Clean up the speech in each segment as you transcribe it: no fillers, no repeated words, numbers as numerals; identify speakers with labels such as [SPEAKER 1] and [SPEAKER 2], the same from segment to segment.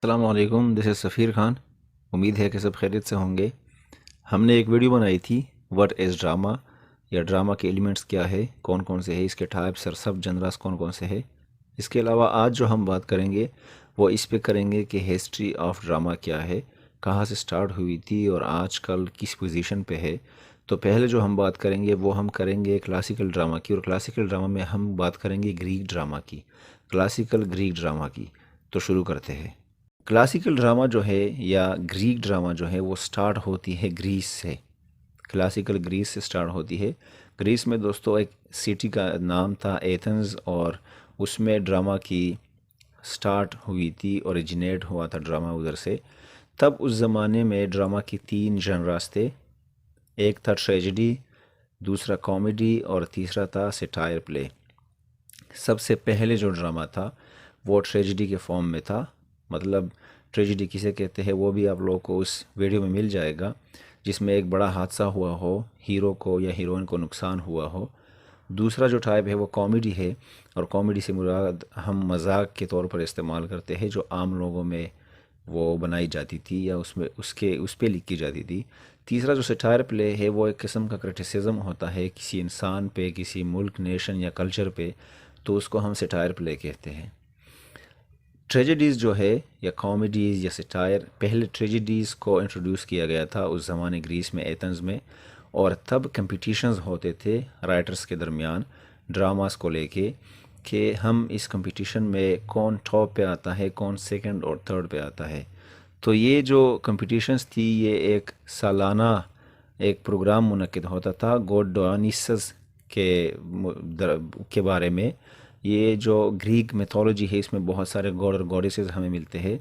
[SPEAKER 1] अस्सलाम वालेकुम, this is सफ़ीर खान। उम्मीद है कि सब खैरियत से होंगे। हमने एक वीडियो बनाई थी व्हाट इज़ ड्रामा, या ड्रामा के एलिमेंट्स क्या है, कौन कौन से है, इसके टाइप्स और सब जनरास कौन कौन से है। इसके अलावा आज जो हम बात करेंगे वो इस पे करेंगे कि हिस्ट्री ऑफ ड्रामा क्या है, कहाँ से स्टार्ट हुई थी और आजकल किस पोजीशन पे है। तो पहले जो हम बात करेंगे वो हम करेंगे क्लासिकल ड्रामा की, और क्लासिकल ड्रामा में हम बात करेंगे ग्रीक ड्रामा की, क्लासिकल ग्रीक ड्रामा की। तो शुरू करते हैं। क्लासिकल ड्रामा जो है या ग्रीक ड्रामा जो है वो स्टार्ट होती है ग्रीस से। क्लासिकल ग्रीस से स्टार्ट होती है। ग्रीस में दोस्तों एक सिटी का नाम था एथेंस, और उसमें ड्रामा की स्टार्ट हुई थी, ओरिजिनेट हुआ था ड्रामा उधर से। तब उस ज़माने में ड्रामा की तीन जनरास थे। एक था ट्रेजेडी, दूसरा कॉमेडी और तीसरा था सेटायर प्ले। सबसे पहले जो ड्रामा था वो ट्रेजेडी के फॉर्म में था। मतलब ट्रेजेडी किसे कहते हैं वो भी आप लोगों को उस वीडियो में मिल जाएगा, जिसमें एक बड़ा हादसा हुआ हो, हीरो को या हीरोइन को नुकसान हुआ हो। दूसरा जो टाइप है वो कॉमेडी है, और कॉमेडी से मुराद हम मजाक के तौर पर इस्तेमाल करते हैं, जो आम लोगों में वो बनाई जाती थी या उसमें उसके उस पर लिखी जाती थी। तीसरा जो सटायर प्ले है वो एक किस्म का क्रिटिसिज्म होता है किसी इंसान पे, किसी मुल्क, नेशन या कल्चर पे, तो उसको हम सटायर प्ले कहते हैं। ट्रेजेडीज़ जो है या कॉमेडीज़ या सटायर, पहले ट्रेजेडीज़ को इंट्रोड्यूस किया गया था उस ज़माने ग्रीस में, एथेंस में। और तब कंपटीशंस होते थे राइटर्स के दरमियान ड्रामास को लेके, कि हम इस कंपटीशन में कौन टॉप पे आता है, कौन सेकंड और थर्ड पे आता है। तो ये जो कंपटीशंस थी ये एक सालाना एक प्रोग्राम मुनक्किद होता था गॉड डोनिसस के बारे में। ये जो ग्रीक मिथोलॉजी है इसमें बहुत सारे गॉड और गॉडेसेस हमें मिलते हैं।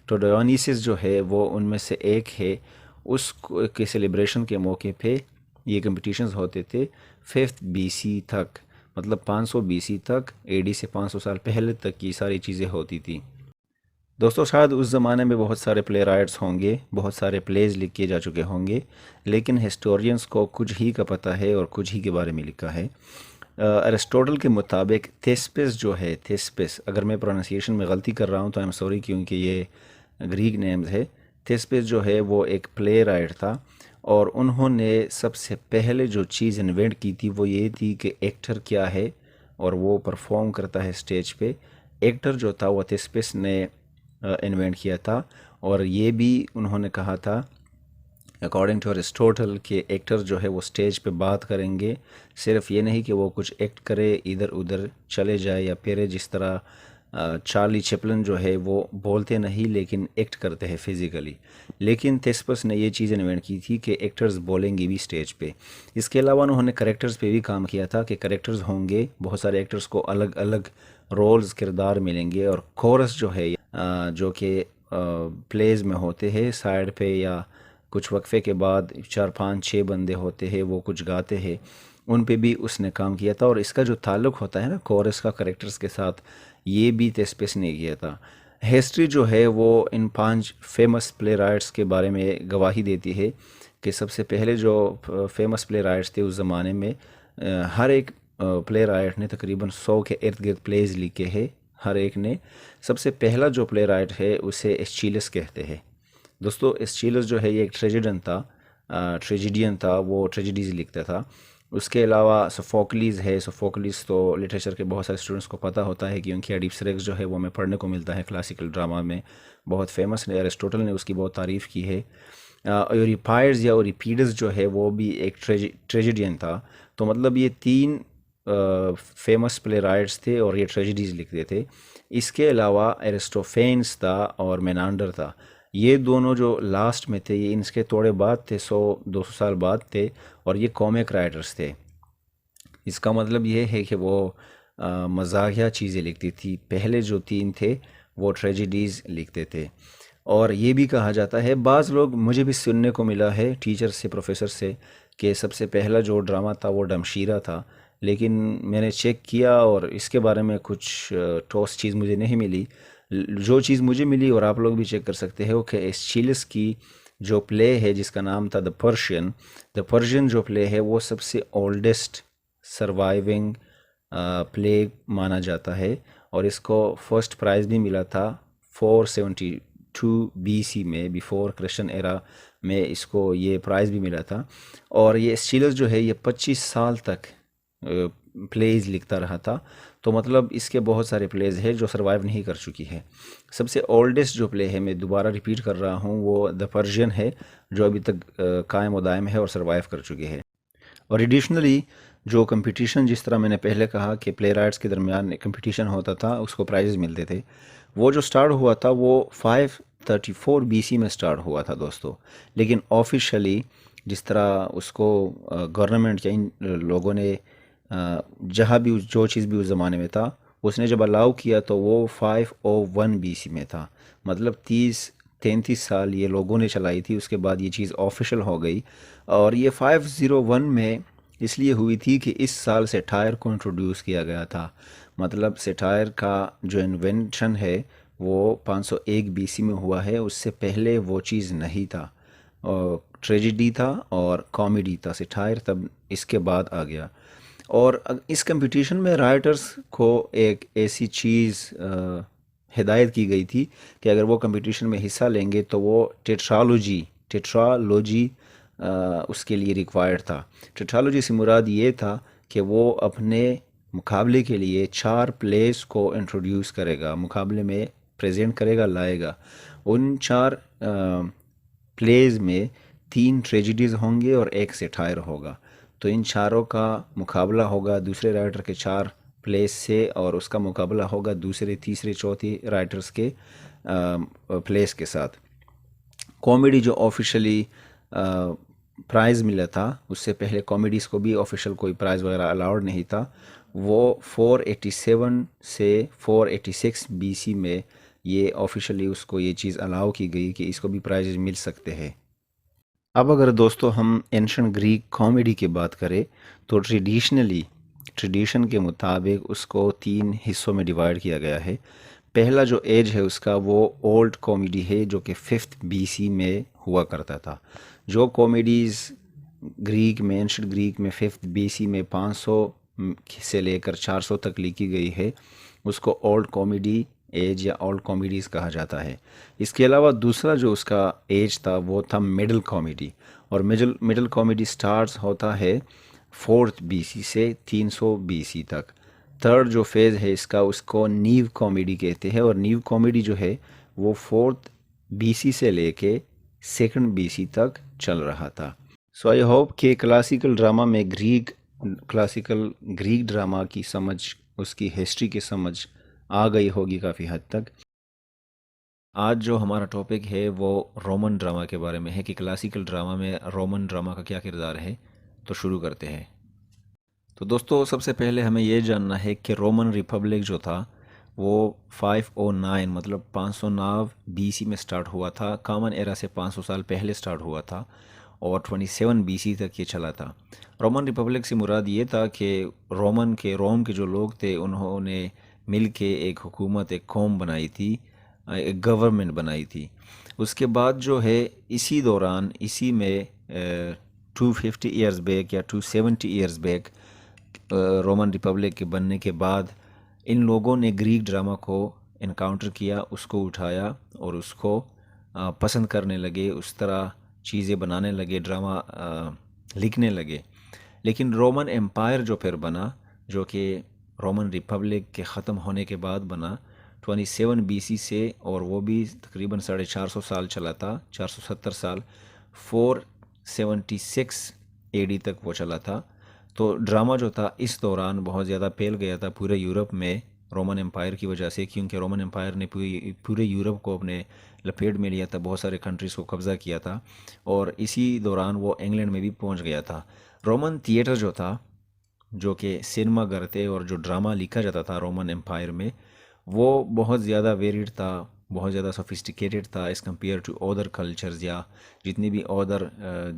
[SPEAKER 1] तो डोनिसस जो है वो उनमें से एक है। उस के सेलिब्रेशन के मौके पे ये कंपटीशंस होते थे 5th BC तक, मतलब 500 BC तक, AD से 500 साल पहले तक ये सारी चीज़ें होती थी। दोस्तों शायद उस ज़माने में बहुत सारे प्ले राइट्स होंगे, बहुत सारे प्लेज लिख किए जा चुके होंगे, लेकिन हिस्टोरियंस को कुछ ही का पता है और कुछ ही के बारे में लिखा है। अरिस्टोटल के मुताबिक थेस्पिस जो है, थेस्पिस, अगर मैं प्रोनाउंसिएशन में गलती कर रहा हूँ तो आई एम सॉरी, क्योंकि ये ग्रीक नेम्स है। थेस्पिस जो है वो एक प्ले राइट था, और उन्होंने सबसे पहले जो चीज़ इन्वेंट की थी वो ये थी कि एक्टर क्या है और वो परफॉर्म करता है स्टेज पे। एक्टर जो था वो थेस्पिस ने इन्वेंट किया था। और ये भी उन्होंने कहा था अकॉर्डिंग टू अरिस्टोटल कि एक्टर जो है वो स्टेज पे बात करेंगे, सिर्फ ये नहीं कि वो कुछ एक्ट करे, इधर उधर चले जाए या फिर जिस तरह चार्ली चैपलिन जो है वो बोलते नहीं लेकिन एक्ट करते हैं फिज़िकली। लेकिन थेस्पस ने ये चीज़ इन्वेंट की थी कि एक्टर्स बोलेंगे भी स्टेज पे। इसके अलावा उन्होंने करेक्टर्स पे भी काम किया था कि करेक्टर्स होंगे, बहुत सारे एक्टर्स को अलग अलग रोल्स, किरदार मिलेंगे, और कोरस जो है जो कि प्लेज में होते हैं साइड पे, या कुछ वक्फे के बाद 4 5 6 बंदे होते हैं वो कुछ गाते हैं, उन पे भी उसने काम किया था। और इसका जो ताल्लुक़ होता है ना कोरस का करेक्टर्स के साथ, ये भी तेस्पेस ने किया था। हिस्ट्री जो है वो इन 5 फेमस प्ले राइट्स के बारे में गवाही देती है कि सबसे पहले जो फेमस प्ले राइट्स थे उस ज़माने में, हर एक प्ले राइट ने तकरीबन 100 के इर्द गिर्द प्लेज लिखे हैं हर एक ने। सबसे पहला जो प्ले राइट है उसे एस्चीलस कहते हैं। दोस्तों एस्चीलस जो है ये एक ट्रेजिडियन था, ट्रेजिडियन था, वो ट्रेजिडीज लिखता था। उसके अलावा सोफोक्लीज़ है। सोफोक्लीज़ तो लिटरेचर के बहुत सारे स्टूडेंट्स को पता होता है, क्योंकि एडिप्सरेक्स जो है वो हमें पढ़ने को मिलता है क्लासिकल ड्रामा में, बहुत फेमस है। अरिस्टोटल ने उसकी बहुत तारीफ़ की है। यूरिपाइड्स या ओरिपीडस जो है वो भी एक ट्रेजिडियन था। तो मतलब ये 3 फेमस प्ले राइट्स थे और ये ट्रेजिडीज़ लिखते थे। इसके अलावा एरिस्टोफेन्स था और मेनांडर था। ये दोनों जो लास्ट में थे ये इनके थोड़े बाद थे, 100 200 साल बाद थे, और ये कॉमिक राइटर्स थे। इसका मतलब ये है कि वो मज़ाहिया चीज़ें लिखती थी। पहले जो 3 थे वो ट्रेजिडीज़ लिखते थे। और ये भी कहा जाता है, बाज़ लोग, मुझे भी सुनने को मिला है टीचर से, प्रोफेसर से, कि सबसे पहला जो ड्रामा था वो डमशीरा था। लेकिन मैंने चेक किया और इसके बारे में कुछ ठोस चीज़ मुझे नहीं मिली। जो चीज़ मुझे मिली, और आप लोग भी चेक कर सकते हो, कि एस्चीलस की जो प्ले है जिसका नाम था द पर्शियन जो प्ले है वो सबसे ओल्डेस्ट सर्वाइविंग प्ले माना जाता है। और इसको फर्स्ट प्राइज़ भी मिला था 472 BC में, बिफोर क्रिश्चियन एरा में इसको ये प्राइज़ भी मिला था। और ये एस्चीलस जो है ये 25 साल तक प्लेज लिखता रहा था। तो मतलब इसके बहुत सारे प्लेज हैं जो सरवाइव नहीं कर चुकी है। सबसे ओल्डेस्ट जो प्ले है, मैं दोबारा रिपीट कर रहा हूँ, वो द पर्शियन है, जो अभी तक कायम व दायम है और सरवाइव कर चुकी है। और एडिशनली जो कंपटीशन, जिस तरह मैंने पहले कहा कि प्ले राइट्स के दरमियान कंपटीशन होता था, उसको प्राइज़ मिलते थे, वो जो स्टार्ट हुआ था वो 534 BC में स्टार्ट हुआ था दोस्तों। लेकिन ऑफिशियली जिस तरह उसको गवर्नमेंट या इन लोगों ने जहाँ भी जो चीज़ भी उस ज़माने में था, उसने जब अलाउ किया तो वो 501 BC में था। मतलब 33 साल ये लोगों ने चलाई थी, उसके बाद ये चीज़ ऑफिशियल हो गई। और ये 501 में इसलिए हुई थी कि इस साल सेटायर को इंट्रोड्यूस किया गया था। मतलब सेटायर का जो इन्वेंशन है वो 501 BC में हुआ है, उससे पहले वो चीज़ नहीं था। और ट्रेजिडी था और कॉमेडी था, सेटायर तब इसके बाद आ गया। और इस कंपटीशन में राइटर्स को एक ऐसी चीज़ हिदायत की गई थी कि अगर वो कंपटीशन में हिस्सा लेंगे तो वो टेट्रालॉजी उसके लिए रिक्वायर्ड था। टेट्रालॉजी से मुराद ये था कि वो अपने मुकाबले के लिए 4 प्लेस को इंट्रोड्यूस करेगा, मुकाबले में प्रेजेंट करेगा, लाएगा। उन 4 प्लेज में 3 ट्रेजिडीज़ होंगे और 1 सेटायर होगा। तो इन चारों का मुकाबला होगा दूसरे राइटर के 4 प्लेस से, और उसका मुकाबला होगा दूसरे, तीसरे, चौथे राइटर्स के प्लेस के साथ। कॉमेडी जो ऑफिशियली प्राइज़ मिला था, उससे पहले कॉमेडीज़ को भी ऑफिशियल कोई प्राइज़ वगैरह अलाउड नहीं था। वो 487 से 486 BC में ये ऑफिशियली उसको ये चीज़ अलाउ की गई कि इसको भी प्राइज़ मिल सकते हैं। अब अगर दोस्तों हम एंशिएंट ग्रीक कॉमेडी की बात करें तो ट्रेडिशन के मुताबिक उसको 3 हिस्सों में डिवाइड किया गया है। पहला जो एज है उसका वो ओल्ड कॉमेडी है, जो कि 5th BC में हुआ करता था। जो कॉमेडीज़ ग्रीक में, एंशिएंट ग्रीक में 5th BC में 500 से लेकर 400 तक लिखी गई है, उसको ओल्ड कॉमेडी एज या ओल्ड कॉमेडीज़ कहा जाता है। इसके अलावा दूसरा जो उसका एज था वो था मिडल कॉमेडी, और मिडल कॉमेडी स्टार्ट्स होता है 4th BC से 300 BC तक। थर्ड जो फेज़ है इसका, उसको नीव कॉमेडी कहते हैं, और नीव कॉमेडी जो है वो 4th BC से लेके 2nd BC तक चल रहा था। सो आई होप कि क्लासिकल ग्रीक ड्रामा की समझ, उसकी हिस्ट्री की समझ आ गई होगी काफ़ी हद तक। आज जो हमारा टॉपिक है वो रोमन ड्रामा के बारे में है कि क्लासिकल ड्रामा में रोमन ड्रामा का क्या किरदार है। तो शुरू करते हैं। तो दोस्तों सबसे पहले हमें ये जानना है कि रोमन रिपब्लिक जो था वो 509 मतलब 509 BC में स्टार्ट हुआ था। कॉमन एरा से 500 साल पहले स्टार्ट हुआ था और 27 BC तक ये चला था। रोमन रिपब्लिक से मुराद ये था कि रोम के जो लोग थे उन्होंने मिल के एक हुकूमत, एक कौम बनाई थी, एक गवर्नमेंट बनाई थी। उसके बाद जो है इसी दौरान, इसी में 250 ईयर्स बैक या 270 ईयर्स बैक, रोमन रिपब्लिक के बनने के बाद इन लोगों ने ग्रीक ड्रामा को इनकाउंटर किया, उसको उठाया और उसको पसंद करने लगे, उस तरह चीज़ें बनाने लगे, ड्रामा लिखने लगे। लेकिन रोमन एम्पायर जो फिर बना, जो कि रोमन रिपब्लिक के ख़त्म होने के बाद बना 27 BC से, और वो भी तकरीबन 450 साल चला था, 470 साल, 476 AD तक वो चला था। तो ड्रामा जो था इस दौरान बहुत ज़्यादा फैल गया था पूरे यूरोप में रोमन एम्पायर की वजह से, क्योंकि रोमन एम्पायर ने पूरे यूरोप को अपने लपेट में लिया था, बहुत सारे कंट्रीज़ को कब्ज़ा किया था, और इसी दौरान वो इंग्लैंड में भी पहुंच गया था। रोमन थिएटर जो था, जो कि सिनेमा घर थे और जो ड्रामा लिखा जाता था रोमन एम्पायर में, वो बहुत ज़्यादा वेरिड था, बहुत ज़्यादा सोफिस्टिकेटेड था as compare to other cultures, या जितनी भी अदर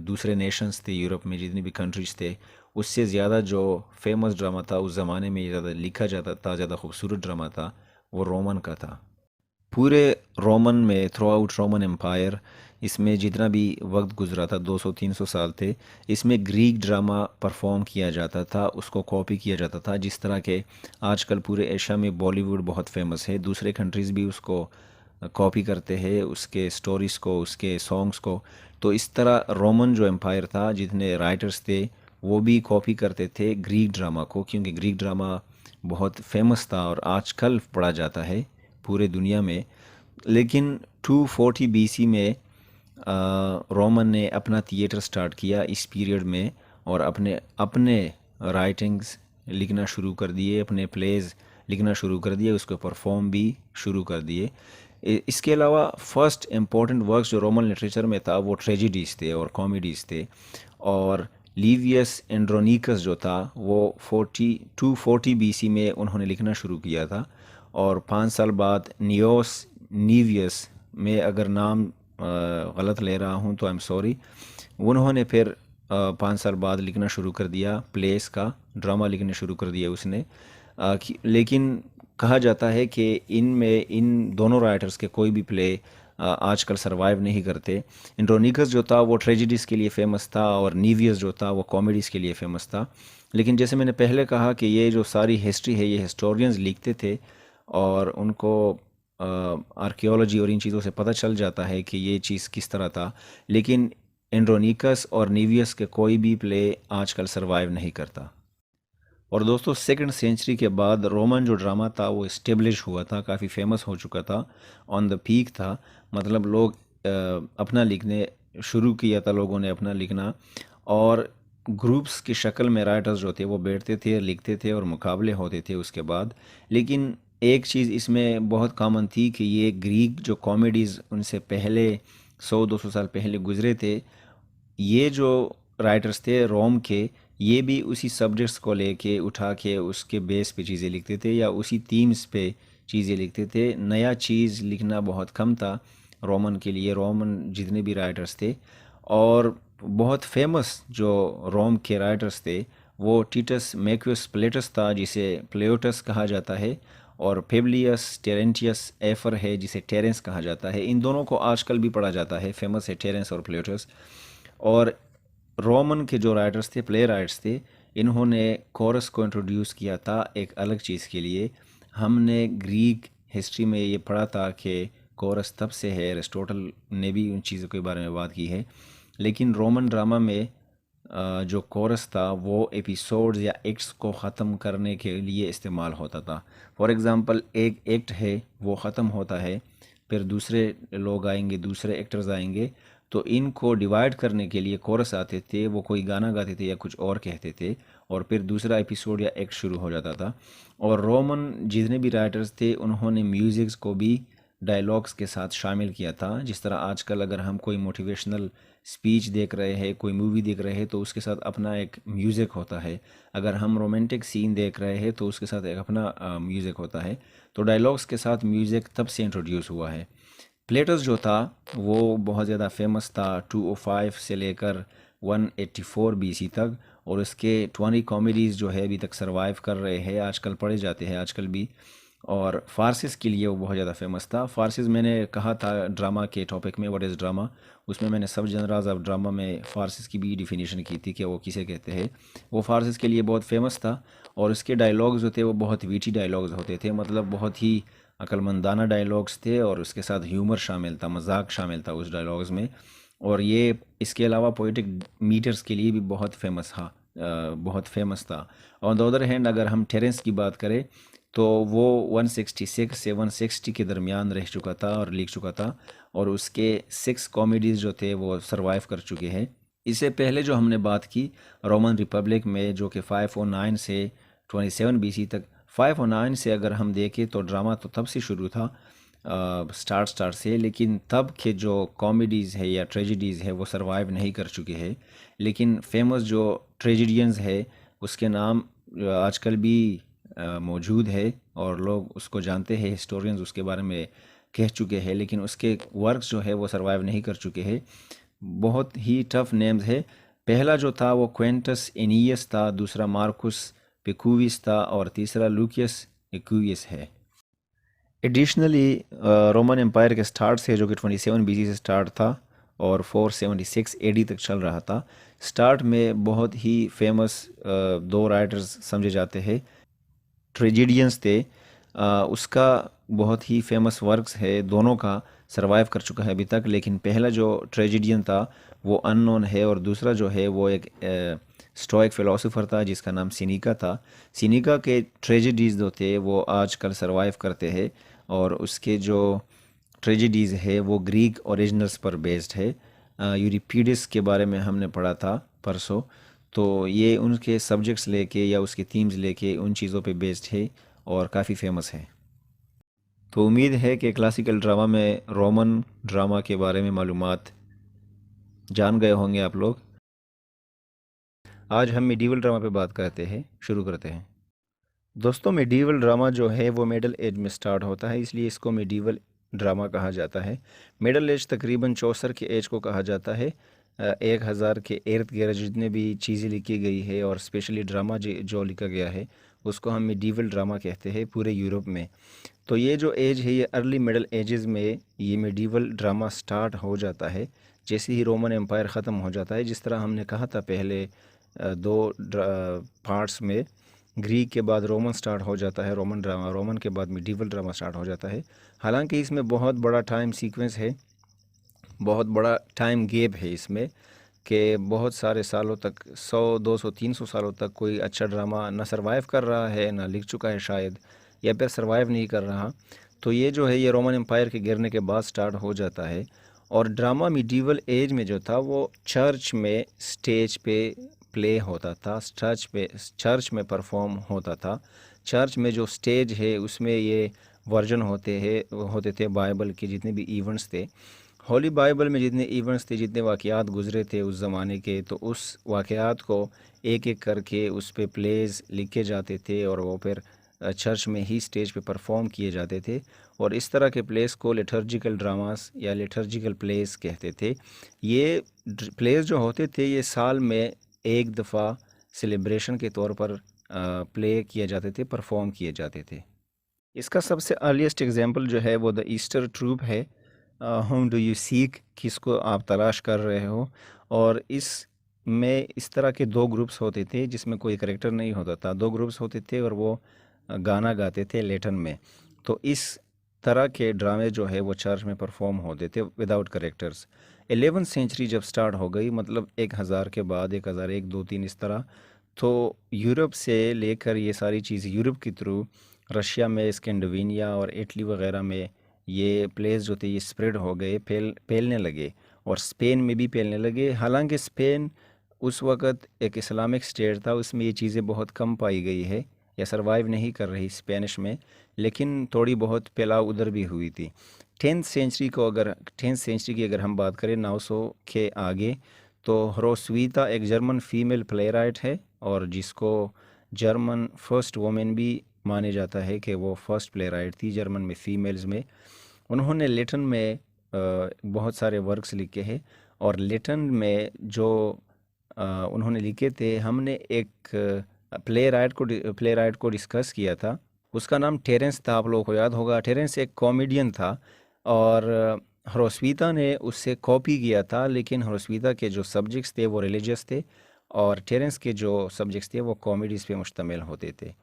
[SPEAKER 1] दूसरे नेशंस थे यूरोप में, जितनी भी कंट्रीज़ थे, उससे ज़्यादा जो फेमस ड्रामा था उस ज़माने में, ज़्यादा लिखा जाता था, ज़्यादा खूबसूरत ड्रामा था, वो रोमन का था। पूरे रोमन में, थ्रू आउट रोमन एम्पायर, इसमें जितना भी वक्त गुजरा था, 200-300 साल थे, इसमें ग्रीक ड्रामा परफॉर्म किया जाता था, उसको कॉपी किया जाता था। जिस तरह के आजकल पूरे एशिया में बॉलीवुड बहुत फेमस है, दूसरे कंट्रीज़ भी उसको कॉपी करते हैं उसके स्टोरीज़ को, उसके सॉन्ग्स को। तो इस तरह रोमन जो एम्पायर था, जितने राइटर्स थे वो भी कॉपी करते थे ग्रीक ड्रामा को, क्योंकि ग्रीक ड्रामा बहुत फेमस था और आजकल पढ़ा जाता है पूरे दुनिया में। लेकिन 240 बीसी में रोमन ने अपना थिएटर स्टार्ट किया इस पीरियड में, और अपने अपने राइटिंग्स लिखना शुरू कर दिए, अपने प्लेज लिखना शुरू कर दिए, उसको परफॉर्म भी शुरू कर दिए। इसके अलावा फर्स्ट इम्पोर्टेंट वर्क्स जो रोमन लिटरेचर में था वो ट्रेजिडीज़ थे और कॉमेडीज़ थे। और लीवियस एंड्रोनिकस जो था वो 240 बीसी में उन्होंने लिखना शुरू किया था। और 5 साल बाद नियोस नीवियस, में अगर नाम गलत ले रहा हूँ तो आई एम सॉरी, उन्होंने फिर 5 साल बाद लिखना शुरू कर दिया, प्लेस का ड्रामा लिखना शुरू कर दिया उसने। लेकिन कहा जाता है कि इन दोनों राइटर्स के कोई भी प्ले आजकल सरवाइव नहीं करते। एंड्रोनिकस जो था वो ट्रेजिडीज़ के लिए फेमस था और नीवियस जो था वो कॉमेडीज़ के लिए फेमस था। लेकिन जैसे मैंने पहले कहा कि ये जो सारी हिस्ट्री है ये हिस्टोरियंस लिखते थे, और उनको आर्कियोलॉजी और इन चीज़ों से पता चल जाता है कि ये चीज़ किस तरह था। लेकिन एंड्रोनिकस और नीवियस के कोई भी प्ले आजकल सरवाइव नहीं करता। और दोस्तों, सेकंड सेंचुरी के बाद रोमन जो ड्रामा था वो इस्टेब्लिश हुआ था, काफ़ी फेमस हो चुका था, ऑन द पीक था। मतलब लोग अपना लिखने शुरू किया था, लोगों ने अपना लिखना, और ग्रुप्स की शक्ल में राइटर्स जो थे वो बैठते थे, लिखते थे और मुकाबले होते थे उसके बाद। लेकिन एक चीज़ इसमें बहुत कॉमन थी कि ये ग्रीक जो कॉमेडीज़ उनसे पहले 100-200 साल पहले गुजरे थे, ये जो राइटर्स थे रोम के, ये भी उसी सब्जेक्ट्स को लेके उठा के उसके बेस पे चीज़ें लिखते थे या उसी थीम्स पे चीज़ें लिखते थे। नया चीज़ लिखना बहुत कम था रोमन के लिए, रोमन जितने भी राइटर्स थे। और बहुत फेमस जो रोम के राइटर्स थे वो टिटस मैक्यूस प्लेटस था, जिसे प्लेटस कहा जाता है, और फेब्लियस टेरेंटियस एफर है, जिसे टेरेंस कहा जाता है। इन दोनों को आजकल भी पढ़ा जाता है, फेमस है टेरेंस और प्लेटस। और रोमन के जो राइटर्स थे, प्ले राइटर्स थे, इन्होंने कोरस को इंट्रोड्यूस किया था एक अलग चीज़ के लिए। हमने ग्रीक हिस्ट्री में ये पढ़ा था कि कोरस तब से है, एरिस्टोटल ने भी उन चीज़ों के बारे में बात की है। लेकिन रोमन ड्रामा में जो कोरस था वो एपिसोड्स या एक्ट्स को ख़त्म करने के लिए इस्तेमाल होता था। फॉर एग्ज़ाम्पल, एक एक्ट है वो ख़त्म होता है, फिर दूसरे लोग आएंगे, दूसरे एक्टर्स आएंगे, तो इनको डिवाइड करने के लिए कोरस आते थे, वो कोई गाना गाते थे या कुछ और कहते थे, और फिर दूसरा एपिसोड या एक्ट शुरू हो जाता था। और रोमन जितने भी राइटर्स थे उन्होंने म्यूज़िक्स को भी डायलॉग्स के साथ शामिल किया था। जिस तरह आजकल अगर हम कोई मोटिवेशनल स्पीच देख रहे हैं, कोई मूवी देख रहे हैं, तो उसके साथ अपना एक म्यूज़िक होता है। अगर हम रोमांटिक सीन देख रहे हैं तो उसके साथ एक अपना म्यूज़िक होता है। तो डायलॉग्स के साथ म्यूज़िक तब से इंट्रोड्यूस हुआ है। प्लेटस जो था वो बहुत ज़्यादा फेमस था 205 से लेकर 184 बीसी तक, और उसके 20 कॉमेडीज़ जो है अभी तक सरवाइव कर रहे हैं, आजकल पढ़े जाते हैं आजकल भी। और फारसिस के लिए वो बहुत ज़्यादा फेमस था। फारसिस, मैंने कहा था ड्रामा के टॉपिक में व्हाट इज़ ड्रामा, उसमें मैंने सब जनराज ऑफ ड्रामा में फारसिस की भी डिफिनीशन की थी कि वो किसे कहते हैं। वो फारसिस के लिए बहुत फेमस था, और उसके डायलॉग्स जो थे वो बहुत वीटी डायलॉग्स होते थे, मतलब बहुत ही अक्लमंदाना डायलॉग्स थे, और उसके साथ ह्यूमर शामिल था, मजाक शामिल था उस डायलॉग्स में। और ये इसके अलावा पोइटिक मीटर्स के लिए भी बहुत फेमस था, बहुत फेमस था। ऑन द अदर हैंड, अगर हम टेरेंस की बात करें तो वो 166 से 160 के दरमियान रह चुका था और लिख चुका था, और उसके 6 कॉमेडीज़ जो थे वो सरवाइव कर चुके हैं। इससे पहले जो हमने बात की रोमन रिपब्लिक में, जो कि 509 से 27 बीसी तक, 509 से अगर हम देखें तो ड्रामा तो तब से शुरू था, स्टार्ट से। लेकिन तब के जो कॉमेडीज़ है या ट्रेजिडीज़ है वो सरवाइव नहीं कर चुके हैं। लेकिन फेमस जो ट्रेजिडियंस है उसके नाम आजकल भी मौजूद है, और लोग उसको जानते हैं, हिस्टोरियंस उसके बारे में कह चुके हैं, लेकिन उसके वर्क्स जो है वो सरवाइव नहीं कर चुके हैं। बहुत ही टफ नेम्स है। पहला जो था वो क्वेंटस एनियस था, दूसरा मार्कुस पिकुविस था, और तीसरा लूकियस एक्वियस है। एडिशनली रोमन एम्पायर के स्टार्ट से, जो कि 27 बीसी से स्टार्ट था और 476 एडी तक चल रहा था, स्टार्ट में बहुत ही फेमस दो राइटर्स समझे जाते हैं, ट्रेजिडियंस थे। उसका बहुत ही फेमस वर्क्स है, दोनों का सरवाइव कर चुका है अभी तक। लेकिन पहला जो ट्रेजिडियन था वो अननोन है, और दूसरा जो है वो एक स्टोइक फिलोसोफर था जिसका नाम सिनिका था। सिनिका के ट्रेजिडीज़ जो थे वो आजकल सरवाइव करते हैं, और उसके जो ट्रेजिडीज़ है वो ग्रीक ओरिजिनल्स पर बेस्ड है। यूरिपिडस के बारे में हमने पढ़ा था परसों, तो ये उनके सब्जेक्ट्स लेके या उसके थीम्स लेके उन चीज़ों पे बेस्ड है और काफ़ी फेमस है। तो उम्मीद है कि क्लासिकल ड्रामा में रोमन ड्रामा के बारे में मालूमात जान गए होंगे आप लोग। आज हम मिडीवल ड्रामा पे बात करते हैं, शुरू करते हैं। दोस्तों, मिडीवल ड्रामा जो है वो मिडल एज में स्टार्ट होता है, इसलिए इसको मिडीवल ड्रामा कहा जाता है। मिडल एज तकरीबन 64 के एज को कहा जाता है। 1000 के इर्द गिर्द जितने भी चीज़ें लिखी गई है और स्पेशली ड्रामा जो लिखा गया है उसको हम मिडीवल ड्रामा कहते हैं पूरे यूरोप में। तो ये जो एज है ये अर्ली मिडल एजेस में ये मिडीवल ड्रामा स्टार्ट हो जाता है, जैसे ही रोमन एम्पायर ख़त्म हो जाता है। जिस तरह हमने कहा था पहले दो पार्ट्स में, ग्रीक के बाद रोमन स्टार्ट हो जाता है, रोमन ड्रामा, रोमन के बाद मिडीवल ड्रामा स्टार्ट हो जाता है। हालांकि इसमें बहुत बड़ा टाइम सीक्वेंस है, बहुत बड़ा टाइम गैप है इसमें, कि बहुत सारे सालों तक, 100 200 300 सालों तक कोई अच्छा ड्रामा ना सर्वाइव कर रहा है, ना लिख चुका है शायद, या फिर सर्वाइव नहीं कर रहा। तो ये जो है ये रोमन एम्पायर के गिरने के बाद स्टार्ट हो जाता है। और ड्रामा मिडीवल एज में जो था वो चर्च में स्टेज पे प्ले होता था, चर्च में परफॉर्म होता था। चर्च में जो स्टेज है उसमें ये वर्जन होते थे बाइबल के जितने भी इवेंट्स थे। होली बाइबल में जितने इवेंट्स थे, जितने वाक़यात गुज़रे थे उस ज़माने के, तो उस वाक़यात को एक एक करके उस पे प्लेज़ लिखे जाते थे और वो फिर चर्च में ही स्टेज पे परफॉर्म किए जाते थे। और इस तरह के प्लेस को लिटर्जिकल ड्रामास या लिटर्जिकल प्लेस कहते थे। ये प्लेस जो होते थे ये साल में एक दफ़ा सेलिब्रेशन के तौर पर प्ले किए जाते थे, परफॉर्म किए जाते थे। इसका सबसे अर्लीस्ट एग्जांपल जो है वो द ईस्टर ट्रूप है, होम डू यू सीक, किसको आप तलाश कर रहे हो। और इस में इस तरह के दो ग्रुप्स होते थे जिसमें कोई करेक्टर नहीं होता था, दो ग्रुप्स होते थे और वो गाना गाते थे लेटन में। तो इस तरह के ड्रामे जो है वो चर्च में परफॉर्म होते थे विदाउट करेक्टर्स। 11वीं सेंचुरी जब स्टार्ट हो गई, मतलब 1000 के बाद, 1001 2 3 इस तरह, तो यूरोप से लेकर ये सारी चीज़ यूरोप के थ्रू रशिया में, स्कैंडिनेविया और इटली वगैरह में ये प्लेस जो थे ये स्प्रेड हो गए, फैलने लगे, और स्पेन में भी फैलने लगे। हालांकि स्पेन उस वक़्त एक इस्लामिक स्टेट था, उसमें ये चीज़ें बहुत कम पाई गई है या सरवाइव नहीं कर रही स्पेनिश में, लेकिन थोड़ी बहुत फैलाव उधर भी हुई थी। 10th सेंचुरी की अगर हम बात करें 900 के आगे, तो ह्रोस्वीता एक जर्मन फीमेल प्ले राइट है, और जिसको जर्मन फर्स्ट वुमेन भी माने जाता है कि वो फर्स्ट प्ले राइट थी जर्मन में फ़ीमेल्स में। उन्होंने लेटन में बहुत सारे वर्क्स लिखे हैं, और लेटन में जो उन्होंने लिखे थे, हमने एक प्ले राइट को डिस्कस किया था। उसका नाम टेरेंस था, आप लोगों को याद होगा। टेरेंस एक कॉमेडियन था, और ह्रोस्वीता ने उससे कॉपी किया था, लेकिन ह्रोस्वीता के जो सब्जेक्ट्स थे वो रिलीजियस थे, और टेरेंस के जो सब्जेक्ट्स थे वो कॉमेडीज़ पे मुश्तमिल होते थे।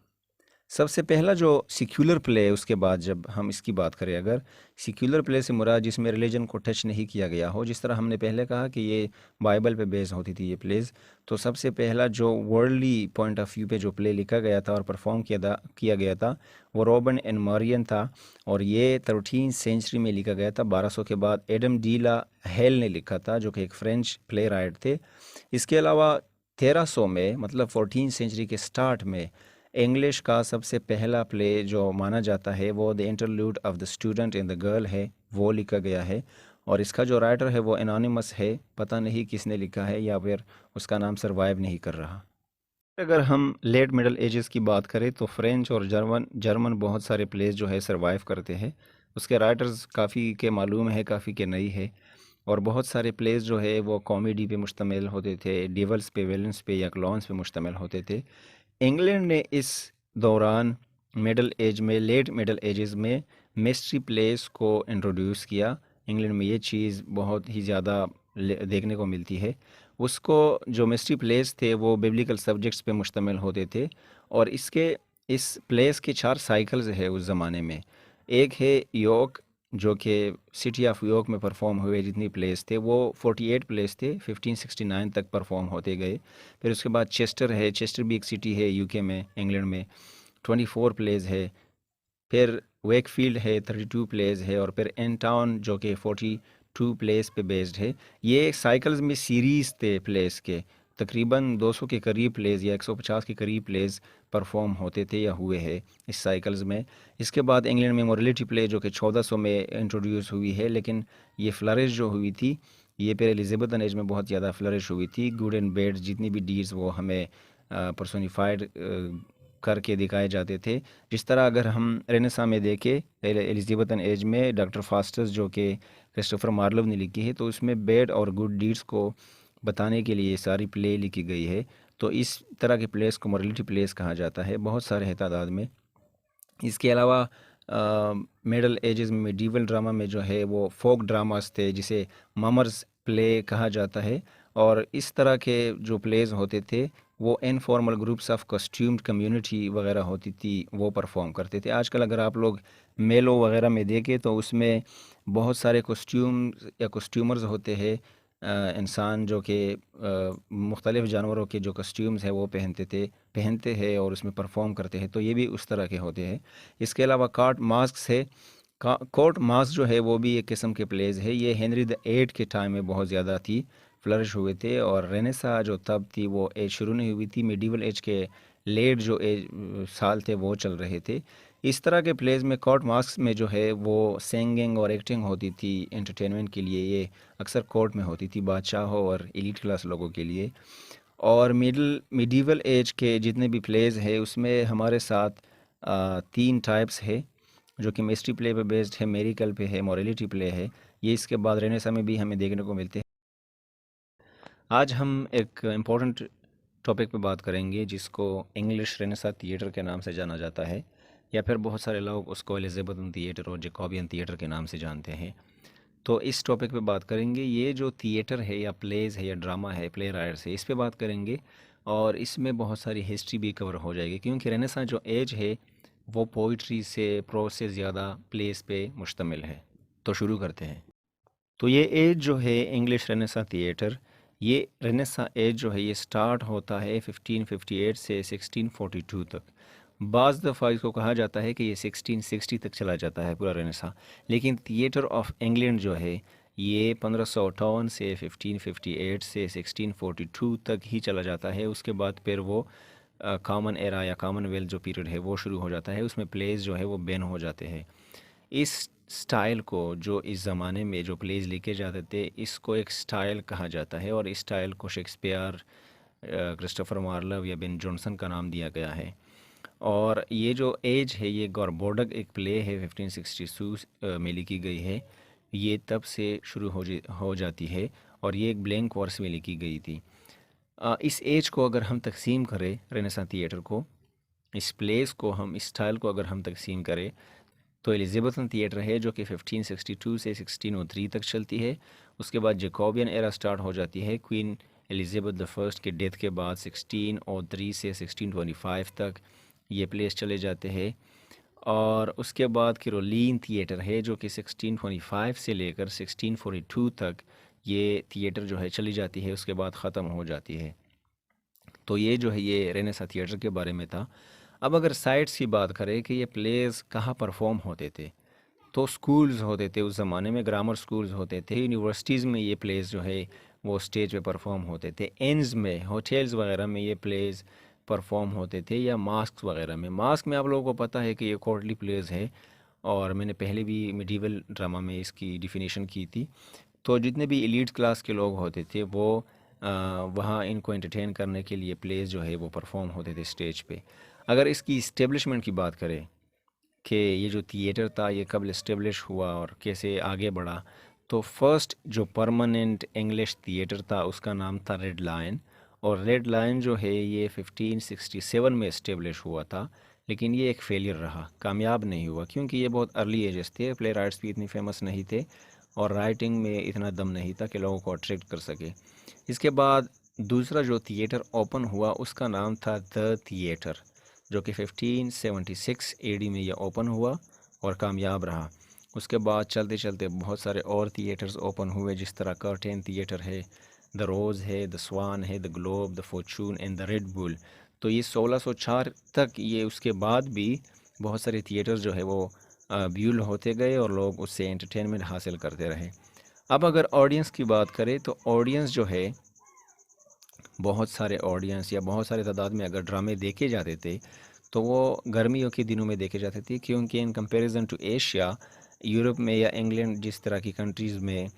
[SPEAKER 1] सबसे पहला जो सिक्युलर प्ले है, उसके बाद जब हम इसकी बात करें, अगर सिक्युलर प्ले से मुराद जिसमें रिलीजन को टच नहीं किया गया हो, जिस तरह हमने पहले कहा कि ये बाइबल पे बेस होती थी ये प्लेस, तो सबसे पहला जो वर्ल्डली पॉइंट ऑफ व्यू पे जो प्ले लिखा गया था और परफॉर्म किया गया था वो रॉबर्ट एंड मारियन था, और ये 13th सेंचुरी में लिखा गया था। 1200 के बाद एडम डी ला हेल ने लिखा था, जो कि एक फ्रेंच प्ले राइट थे। इसके अलावा 1300 में, मतलब 14th सेंचुरी के स्टार्ट में, इंग्लिश का सबसे पहला प्ले जो माना जाता है वो the interlude of the student in the girl है, वो लिखा गया है। और इसका जो राइटर है वो एनोनिमस है, पता नहीं किसने लिखा है, या फिर उसका नाम सरवाइव नहीं कर रहा। अगर हम लेट मिडल एजेस की बात करें तो फ्रेंच और जर्मन बहुत सारे प्लेस जो है सरवाइव करते हैं। उसके राइटर्स काफ़ी के मालूम है, काफ़ी के नहीं है। और बहुत सारे प्लेस जो है वो कॉमेडी पे मुश्तमिल होते थे, डिवल्स पे, विलन्स पे या क्लॉन्स पे मुश्तमिल होते थे। इंग्लैंड ने इस दौरान मिडल एज में, लेट मिडल एजेस में मिस्ट्री प्लेस को इंट्रोड्यूस किया। इंग्लैंड में ये चीज़ बहुत ही ज़्यादा देखने को मिलती है। उसको जो मिस्ट्री प्लेस थे वो बिब्लिकल सब्जेक्ट्स पे मुश्तमिल होते थे, और इस प्लेस के 4 साइकिल्स है उस ज़माने में। एक है यॉर्क, जो कि सिटी ऑफ यॉर्क में परफॉर्म हुए जितनी प्लेस थे वो 48 प्लेस थे, 1569 तक परफॉर्म होते गए। फिर उसके बाद चेस्टर है, चेस्टर भी एक सिटी है यूके में, इंग्लैंड में, 24 प्लेस है। फिर वेकफील्ड है, 32 प्लेस है। और फिर एन टाउन जो कि 42 प्लेस पे बेस्ड है। ये साइकिल्स में सीरीज़ थे प्लेस के, तकरीबन 200 के करीब प्लेस या 150 के करीब प्लेस परफॉर्म होते थे या हुए हैं इस साइकिल्स में। इसके बाद इंग्लैंड में मोरलिटी प्ले जो कि 1400 में इंट्रोड्यूस हुई है, लेकिन ये फ्लरिश जो हुई थी ये फिर एलिज़ाबेथन एज में बहुत ज़्यादा फ्लरिश हुई थी। गुड एंड बैड जितनी भी डीड्स वो हमें पर्सोनिफाइड करके दिखाए जाते थे। जिस तरह अगर हम रेनेसां में देखें, एलिज़ाबेथन एज में डॉक्टर फास्टस जो कि क्रिस्टोफर मार्लोव ने लिखी है, तो उसमें बैड और गुड डीड्स को बताने के लिए सारी प्ले लिखी गई है। तो इस तरह के प्लेस को मोरलिटी प्लेस कहा जाता है, बहुत सारे हैं तादाद में। इसके अलावा मिडल एजेस में मिडीवल ड्रामा में जो है वो फोक ड्रामास थे, जिसे ममर्स प्ले कहा जाता है। और इस तरह के जो प्लेस होते थे वो इनफॉर्मल ग्रुप्स ऑफ कॉस्ट्यूम्ड कम्युनिटी वगैरह होती थी, वो परफॉर्म करते थे। आजकल अगर आप लोग मेलो वगैरह में देखें तो उसमें बहुत सारे कॉस्ट्यूम या कॉस्ट्यूमर्स होते हैं, इंसान जो कि मुख्तलिफ़ जानवरों के जो कॉस्ट्यूम्स हैं वो पहनते हैं और उसमें परफॉर्म करते हैं। तो ये भी उस तरह के होते हैं। इसके अलावा कार्ट मास्क है, कोर्ट मास्क जो है वो भी एक किस्म के प्लेस है। ये हेनरी द एट के टाइम में बहुत ज़्यादा थी, फ्लरिश हुए थे। और रेनेसा जो तब थी वो एज शुरू नहीं हुई थी, मिडीवल एज के लेट जो एज साल थे वो चल रहे थे। इस तरह के प्लेस में कोर्ट मास्क में जो है वो सिंगिंग और एक्टिंग होती थी एंटरटेनमेंट के लिए। ये अक्सर कोर्ट में होती थी बादशाहों और एलीट क्लास लोगों के लिए। और मिडीवल एज के जितने भी प्लेस है उसमें हमारे साथ तीन टाइप्स है, जो कि मिस्ट्री प्ले पे बेस्ड है, मेरिकल पे है, मोरलिटी प्ले है। ये इसके बाद रेनेसा में भी हमें देखने को मिलते हैं। आज हम एक इम्पोर्टेंट टॉपिक पे बात करेंगे जिसको इंग्लिश रेनेसा थिएटर के नाम से जाना जाता है, या फिर बहुत सारे लोग उसको एलिज़ाबेथन थिएटर और जैकोबियन थिएटर के नाम से जानते हैं। तो इस टॉपिक पे बात करेंगे, ये जो थिएटर है या प्लेस है या ड्रामा है, प्ले राइट्स है, इस पे बात करेंगे। और इसमें बहुत सारी हिस्ट्री भी कवर हो जाएगी, क्योंकि रेनेसां जो एज है वो पोइट्री से, प्रोज से ज़्यादा प्लेस पे मुश्तमिल है। तो शुरू करते हैं। तो ये एज जो है इंग्लिश रेनेसां थिएटर, ये रेनेसां एज जो है ये स्टार्ट होता है 1558 से 1642 तक। बाज़ दफ़ा इसको कहा जाता है कि ये 1660 तक चला जाता है पूरा रेनेसां। लेकिन थिएटर ऑफ इंग्लैंड जो है ये 1558 से 1558 से 1642 तक ही चला जाता है। उसके बाद फिर वो कॉमन एरा या कॉमनवेल्थ जो पीरियड है वो शुरू हो जाता है, उसमें प्लेस जो है वो बैन हो जाते हैं। इस स्टाइल को, जो इस ज़माने में जो प्लेस लिखे जाते थे, इसको एक स्टाइल कहा जाता है। और इस स्टाइल को शेक्सपियर, क्रिस्टोफर मार्लोव या बेन जॉनसन का नाम दिया गया है। और ये जो एज है ये गॉरबोडक एक प्ले है 1562 में लिखी गई है। ये तब से शुरू हो जाती है और ये एक ब्लैंक वर्स में लिखी गई थी। इस एज को अगर हम तकसीम करें, रेनेसां थिएटर को, इस प्लेस को हम, इस स्टाइल को अगर हम तकसीम करें, तो एलिज़ाबेथन थिएटर है जो कि 1562 से 1603 तक चलती है। उसके बाद जैकोबियन एरा स्टार्ट हो जाती है क्वीन एलिज़ाबेथ द फर्स्ट के डेथ के बाद 1603 से 1625 तक ये प्लेस चले जाते हैं। और उसके बाद कैरोलीन थिएटर है जो कि 1625 से लेकर 1642 तक ये थिएटर जो है चली जाती है, उसके बाद ख़त्म हो जाती है। तो ये जो है ये रेनेसां थिएटर के बारे में था। अब अगर साइट्स की बात करें कि ये प्लेस कहाँ परफॉर्म होते थे, तो स्कूल्स होते थे उस ज़माने में, ग्रामर स्कूल्स होते थे, यूनिवर्सिटीज़ में ये प्लेस जो है वो स्टेज पे परफॉर्म होते थे, इन्स में, होटल्स वगैरह में ये प्लेस परफॉर्म होते थे, या मास्क वगैरह में। मास्क में आप लोगों को पता है कि ये कोर्टली प्लेस है, और मैंने पहले भी मिडीवल ड्रामा में इसकी डिफिनीशन की थी। तो जितने भी एलीट क्लास के लोग होते थे वो वहाँ इनको एंटरटेन करने के लिए प्लेस जो है वो परफॉर्म होते थे स्टेज पे। अगर इसकी इस्टेब्लिशमेंट की बात करें कि ये जो थिएटर था ये कब इस्टेब्लिश हुआ और कैसे आगे बढ़ा, तो फर्स्ट जो परमानेंट इंग्लिश थिएटर था उसका नाम था रेड लायन। और रेड लायन जो है ये 1567 में इस्टेब्लिश हुआ था, लेकिन ये एक फेलियर रहा, कामयाब नहीं हुआ, क्योंकि ये बहुत अर्ली एजेस थे, प्ले राइट्स भी इतनी फेमस नहीं थे और राइटिंग में इतना दम नहीं था कि लोगों को अट्रैक्ट कर सके। इसके बाद दूसरा जो थिएटर ओपन हुआ उसका नाम था द थिएटर, जो कि 1576 एडी में यह ओपन हुआ और कामयाब रहा। उसके बाद चलते चलते बहुत सारे और थिएटर्स ओपन हुए, जिस तरह कर्टेन थिएटर है, द रोज़ है, द स्वान है, the globe, the Fortune and the red bull. तो ये 1604 तक, ये उसके बाद भी बहुत सारे थिएटर्स जो है वो ब्यूल होते गए और लोग उससे एंटरटेनमेंट हासिल करते रहे। अब अगर ऑडियंस की बात करें तो ऑडियंस जो है, बहुत सारे ऑडियंस या बहुत सारे तादाद में अगर ड्रामे देखे जाते थे तो वो गर्मियों के दिनों में देखे जाते थे, क्योंकि in comparison to Asia, Europe में या इंग्लैंड जिस तरह की कंट्रीज़ में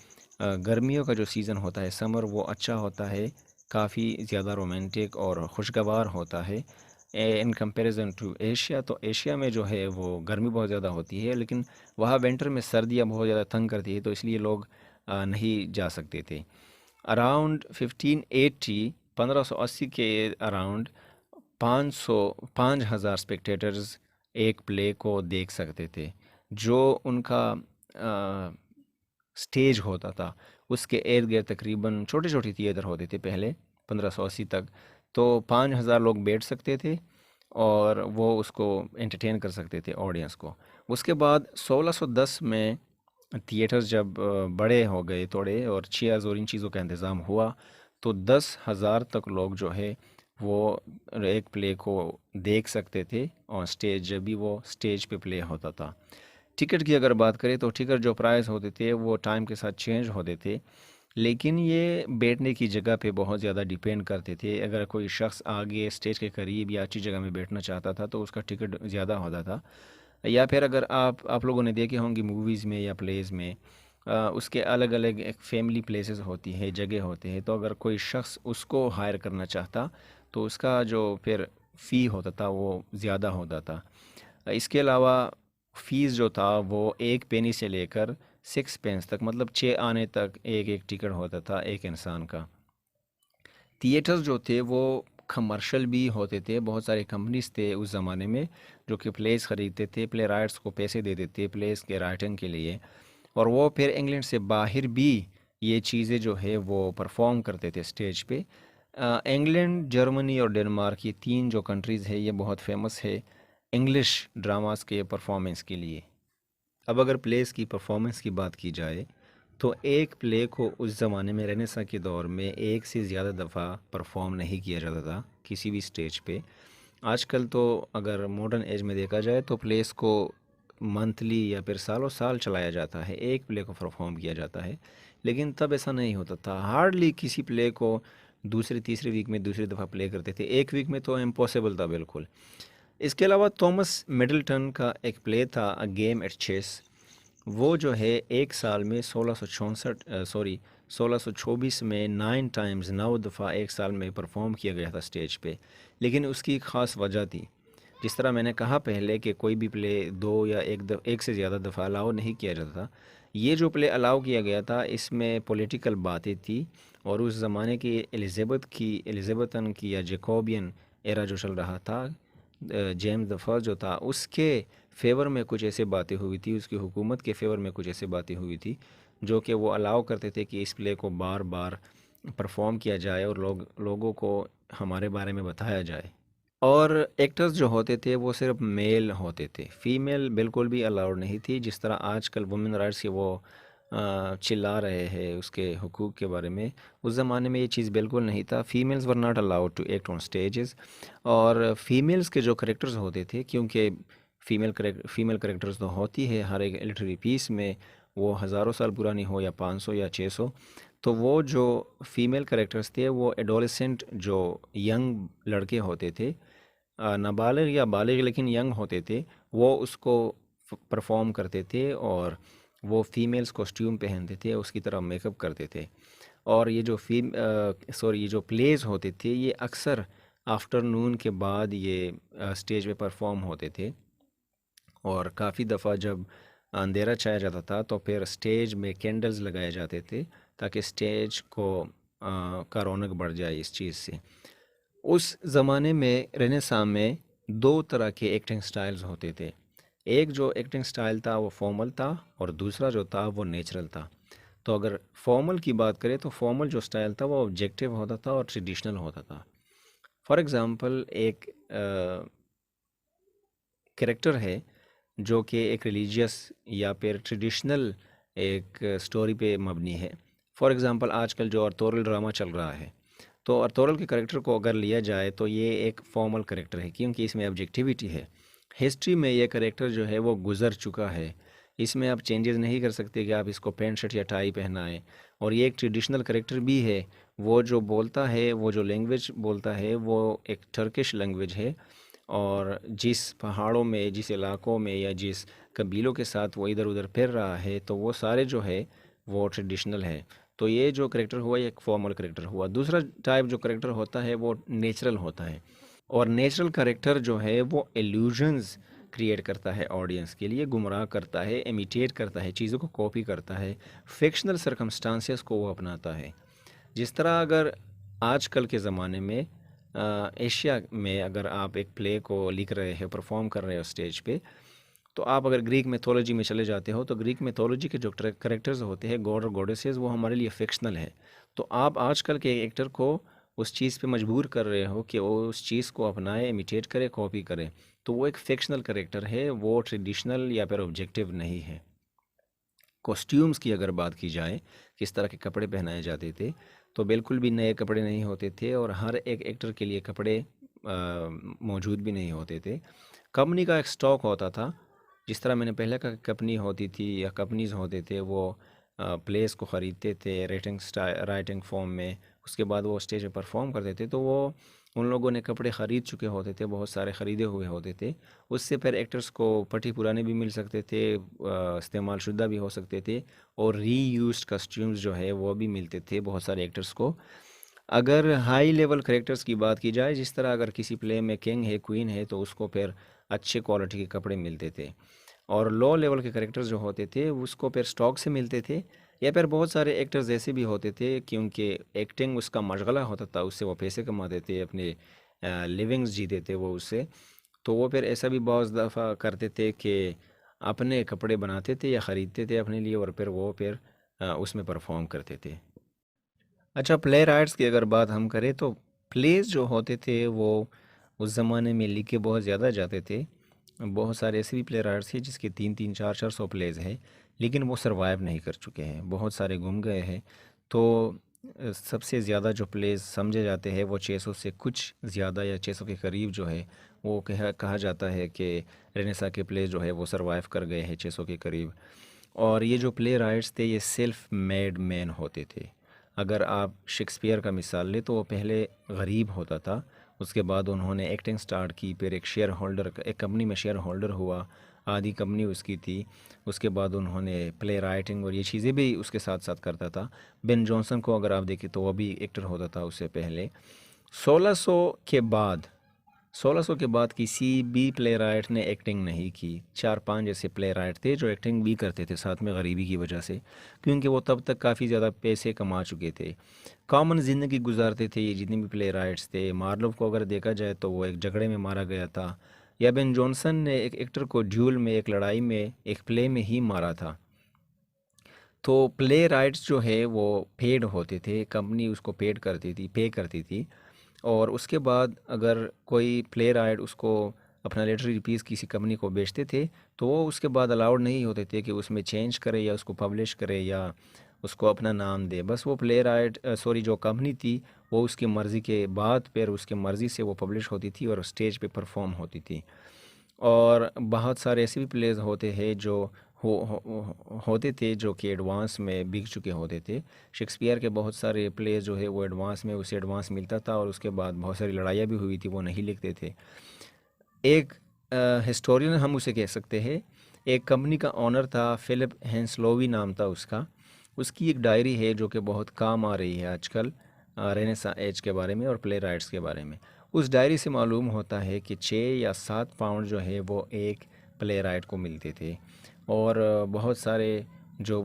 [SPEAKER 1] गर्मियों का जो सीज़न होता है, समर, वो अच्छा होता है, काफ़ी ज़्यादा रोमांटिक और खुशगवार होता है इन कंपैरिजन टू एशिया। तो एशिया में जो है वो गर्मी बहुत ज़्यादा होती है, लेकिन वहाँ विंटर में सर्दियाँ बहुत ज़्यादा तंग करती है, तो इसलिए लोग नहीं जा सकते थे। अराउंड 1580, 1580 के अराउंड 5,000 स्पेक्टेटर्स एक प्ले को देख सकते थे। जो उनका स्टेज होता था उसके इर्द गिर्द तकरीबन छोटे छोटे थिएटर होते थे पहले 1580 तक, तो 5,000 लोग बैठ सकते थे और वो उसको एंटरटेन कर सकते थे ऑडियंस को। उसके बाद 1610 में थिएटर्स जब बड़े हो गए थोड़े और चेयर्स और इन चीज़ों का इंतज़ाम हुआ, तो 10,000 तक लोग जो है वो एक प्ले को देख सकते थे ऑन स्टेज, जब भी वो स्टेज पे प्ले होता था। टिकट की अगर बात करें तो टिकट जो प्राइस होते थे वो टाइम के साथ चेंज होते थे, लेकिन ये बैठने की जगह पे बहुत ज़्यादा डिपेंड करते थे। अगर कोई शख्स आगे स्टेज के करीब या अच्छी जगह में बैठना चाहता था तो उसका टिकट ज़्यादा होता था। या फिर अगर आप लोगों ने देखे होंगे मूवीज़ में या प्लेज़ में, उसके अलग अलग एक फैमिली प्लेसेस होती है, जगह होते हैं, तो अगर कोई शख्स उसको हायर करना चाहता तो उसका जो फिर फ़ी होता था वो ज़्यादा होता था। इसके अलावा फ़ीस जो था वो 1 पेनी से लेकर 6 पेंस तक, मतलब 6 आने तक एक एक टिकट होता था एक इंसान का। थिएटर्स जो थे वो कमर्शियल भी होते थे, बहुत सारे कंपनीज थे उस ज़माने में जो कि प्लेस ख़रीदते थे, प्ले राइट्स को पैसे दे देते प्लेस के राइटिंग के लिए, और वो फिर इंग्लैंड से बाहर भी ये चीज़ें जो है वो परफॉर्म करते थे स्टेज पे। इंग्लैंड, जर्मनी और डेनमार्क, ये तीन जो कंट्रीज़ है ये बहुत फेमस है इंग्लिश ड्रामास के परफॉर्मेंस के लिए। अब अगर प्लेस की परफॉर्मेंस की बात की जाए तो एक प्ले को उस ज़माने में रेनेसां के दौर में एक से ज़्यादा दफ़ा परफॉर्म नहीं किया जाता था किसी भी स्टेज पे। आजकल तो अगर मॉडर्न एज में देखा जाए तो प्लेस को मंथली या फिर सालों साल चलाया जाता है, एक प्ले को परफॉर्म किया जाता है, लेकिन तब ऐसा नहीं होता था। हार्डली किसी प्ले को दूसरे तीसरे वीक में दूसरी दफ़ा प्ले करते थे, एक वीक में तो इम्पॉसिबल था बिल्कुल। इसके अलावा थॉमस मिडलटन का एक प्ले था अ गेम एट चेस, वो जो है एक साल में 1624 में 9 टाइम्स, 9 दफ़ा एक साल में परफॉर्म किया गया था स्टेज पे। लेकिन उसकी एक ख़ास वजह थी, जिस तरह मैंने कहा पहले कि कोई भी प्ले दो या एक से ज़्यादा दफ़ा अलाउ नहीं किया जाता था, ये जो प्ले अलाउ किया गया था इसमें पॉलिटिकल बातें थी, और उस ज़माने की एलिज़ाबेथन की या जैकोबियन एरा जो चल रहा था, जेम्स द फर्स्ट जो था उसके फेवर में कुछ ऐसे बातें हुई थी, उसकी हुकूमत के फेवर में कुछ ऐसे बातें हुई थी जो कि वो अलाउ करते थे कि इस प्ले को बार बार परफॉर्म किया जाए और लोगों को हमारे बारे में बताया जाए। और एक्टर्स जो होते थे वो सिर्फ मेल होते थे, फीमेल बिल्कुल भी अलाउड नहीं थी। जिस तरह आजकल वुमेन राइट्स की वो चिल्ला रहे हैं उसके हुकूक के बारे में, उस ज़माने में ये चीज़ बिल्कुल नहीं था। Females were not allowed to act on stages, और फीमेल्स के जो करेक्टर्स होते थे, क्योंकि फीमेल करेक्टर्स तो होती है हर एक लिटरेरी पीस में, वो हज़ारों साल पुरानी हो या 500 या 600, तो वो जो फीमेल करेक्टर्स थे वो एडोलेसेंट जो यंग लड़के होते थे, नाबालिग या बालिग लेकिन यंग होते थे, वो उसको परफॉर्म करते थे, और वो फीमेल्स कॉस्ट्यूम पहनते थे, उसकी तरह मेकअप करते थे। और ये जो ये जो प्लेस होते थे ये अक्सर आफ्टरनून के बाद ये स्टेज पे परफॉर्म होते थे, और काफ़ी दफ़ा जब अंधेरा छाया जाता था तो फिर स्टेज में कैंडल्स लगाए जाते थे ताकि स्टेज को का रौनक बढ़ जाए इस चीज़ से। उस ज़माने में रेनेसां में दो तरह के एक्टिंग स्टाइल्स होते थे। एक जो एक्टिंग स्टाइल था वो फॉर्मल था, और दूसरा जो था वो नेचुरल था। तो अगर फॉर्मल की बात करें तो फॉर्मल जो स्टाइल था वो ऑब्जेक्टिव होता था और ट्रेडिशनल होता था। फॉर एग्ज़ाम्पल एक कैरेक्टर है जो कि एक रिलीजियस या फिर ट्रेडिशनल एक स्टोरी पे मबनी है। फॉर एग्ज़ाम्पल आजकल जो आर्थोरल ड्रामा चल रहा है, तो आर्थोरल के करेक्टर को अगर लिया जाए तो ये एक फॉर्मल करेक्टर है क्योंकि इसमें ऑब्जेक्टिविटी है। हिस्ट्री में ये करेक्टर जो है वो गुज़र चुका है, इसमें आप चेंजेस नहीं कर सकते कि आप इसको पैंट शर्ट या टाई पहनाएं। और ये एक ट्रेडिशनल करेक्टर भी है, वो जो बोलता है, वो जो लैंग्वेज बोलता है वो एक टर्किश लैंग्वेज है। और जिस पहाड़ों में, जिस इलाकों में या जिस कबीलों के साथ वो इधर उधर फिर रहा है, तो वो सारे जो है वो ट्रेडिशनल है। तो ये जो करेक्टर हुआ ये एक फॉर्मल करेक्टर हुआ। दूसरा टाइप जो करेक्टर होता है वो नेचुरल होता है। और नेचुरल करेक्टर जो है वो इल्यूजन्स क्रिएट करता है, ऑडियंस के लिए गुमराह करता है, इमिटेट करता है, चीज़ों को कॉपी करता है, फिक्शनल सर्कमस्टांसेस को वो अपनाता है। जिस तरह अगर आजकल के ज़माने में एशिया में अगर आप एक प्ले को लिख रहे हो, परफॉर्म कर रहे हो स्टेज पे, तो आप अगर ग्रीक मैथोलॉजी में चले जाते हो तो ग्रीक मैथोलॉजी के जो करेक्टर्स होते हैं, गॉड और गॉडेसेस, वो हमारे लिए फिक्शनल है। तो आप आजकल के एक्टर को उस चीज़ पे मजबूर कर रहे हो कि वो उस चीज़ को अपनाए, इमिटेट करे, कॉपी करे। तो वो एक फिक्शनल करेक्टर है, वो ट्रेडिशनल या फिर ऑब्जेक्टिव नहीं है। कॉस्ट्यूम्स की अगर बात की जाए, किस तरह के कपड़े पहनाए जाते थे, तो बिल्कुल भी नए कपड़े नहीं होते थे और हर एक एक्टर के लिए कपड़े मौजूद भी नहीं होते थे। कंपनी का एक स्टॉक होता था, जिस तरह मैंने पहले कहा कंपनी होती थी या कंपनीज होते थे, वो प्लेस को ख़रीदते थे राइटिंग फॉर्म में, उसके बाद वो स्टेज पे परफॉर्म करते थे। तो वो उन लोगों ने कपड़े ख़रीद चुके होते थे, बहुत सारे ख़रीदे हुए होते थे। उससे फिर एक्टर्स को पट्टी पुराने भी मिल सकते थे, इस्तेमाल शुदा भी हो सकते थे, और रीयूज्ड कस्ट्यूम्स जो है वो भी मिलते थे बहुत सारे एक्टर्स को। अगर हाई लेवल करेक्टर्स की बात की जाए, जिस तरह अगर किसी प्ले में किंग है, क्वीन है, तो उसको फिर अच्छे क्वालिटी के कपड़े मिलते थे। और लो लेवल के करेक्टर्स जो होते थे उसको फिर स्टॉक से मिलते थे, या फिर बहुत सारे एक्टर्स ऐसे भी होते थे क्योंकि एक्टिंग उसका मशगला होता था, उससे वो पैसे कमाते थे, अपने लिविंग्स जीते थे वो उससे। तो वो फिर ऐसा भी बहुत दफ़ा करते थे कि अपने कपड़े बनाते थे या ख़रीदते थे अपने लिए, और फिर वो फिर उसमें परफॉर्म करते थे। अच्छा, प्ले राइट्स की अगर बात हम करें तो प्लेस जो होते थे वो उस ज़माने में लिखे बहुत ज़्यादा जाते थे। बहुत सारे ऐसे भी प्ले राइट्स थे जिसके 3-3, 4-4 सौ प्लेज़ हैं, लेकिन वो सरवाइव नहीं कर चुके हैं, बहुत सारे गुम गए हैं। तो सबसे ज़्यादा जो प्लेज़ समझे जाते हैं वो 600 से कुछ ज़्यादा या 600 के करीब जो है, वो कहा जाता है कि रेनेसा के प्लेज़ जो है वो सरवाइव कर गए हैं 600 के करीब। और ये जो प्ले राइट्स थे ये सेल्फ मेड मैन होते थे। अगर आप शेक्सपियर का मिसाल लें तो वो पहले गरीब होता था, उसके बाद उन्होंने एक्टिंग स्टार्ट की, फिर एक शेयर होल्डर, एक कंपनी में शेयर होल्डर हुआ, आधी कंपनी उसकी थी। उसके बाद उन्होंने प्ले राइटिंग और ये चीज़ें भी उसके साथ साथ करता था। बेन जॉनसन को अगर आप देखें तो वह भी एक्टर होता था उससे पहले। 1600 के बाद 1600 के बाद किसी भी प्ले राइट ने एक्टिंग नहीं की। 4-5 ऐसे प्ले राइट थे जो एक्टिंग भी करते थे साथ में, गरीबी की वजह से, क्योंकि वो तब तक काफ़ी ज़्यादा पैसे कमा चुके थे, कॉमन ज़िंदगी गुजारते थे ये जितने भी प्ले राइट्स थे। मार्लोव को अगर देखा जाए तो वो एक झगड़े में मारा गया था, या बेन जॉनसन ने एक एक्टर को ड्यूल में, एक लड़ाई में, एक प्ले में ही मारा था। तो प्ले राइट्स जो है वो पेड होते थे, कंपनी उसको पेड करती थी, पे करती थी। और उसके बाद अगर कोई प्ले राइट उसको अपना लिटरेरी पीस किसी कंपनी को बेचते थे, तो वो उसके बाद अलाउड नहीं होते थे कि उसमें चेंज करे या उसको पब्लिश करे या उसको अपना नाम दे। बस वो प्ले राइट सॉरी जो कंपनी थी वो उसकी मर्ज़ी के बाद फिर उसकी मर्ज़ी से वो पब्लिश होती थी और स्टेज पे परफॉर्म होती थी। और बहुत सारे ऐसे भी प्लेस होते हैं जो होते थे जो कि एडवांस में बिक चुके होते थे। शेक्सपियर के बहुत सारे प्लेस जो है वो एडवांस में, उसे एडवांस मिलता था और उसके बाद बहुत सारी लड़ाइयाँ भी हुई थी, वो नहीं लिखते थे। एक हिस्टोरियन हम उसे कह सकते हैं। एक कंपनी का ओनर था, फिलिप हेंसलोवी नाम था उसका। उसकी एक डायरी है जो कि बहुत काम आ रही है आजकल रेनेसा एज के बारे में और प्ले राइट्स के बारे में। उस डायरी से मालूम होता है कि 6 या 7 पाउंड जो है वो एक प्ले राइट को मिलते थे। और बहुत सारे जो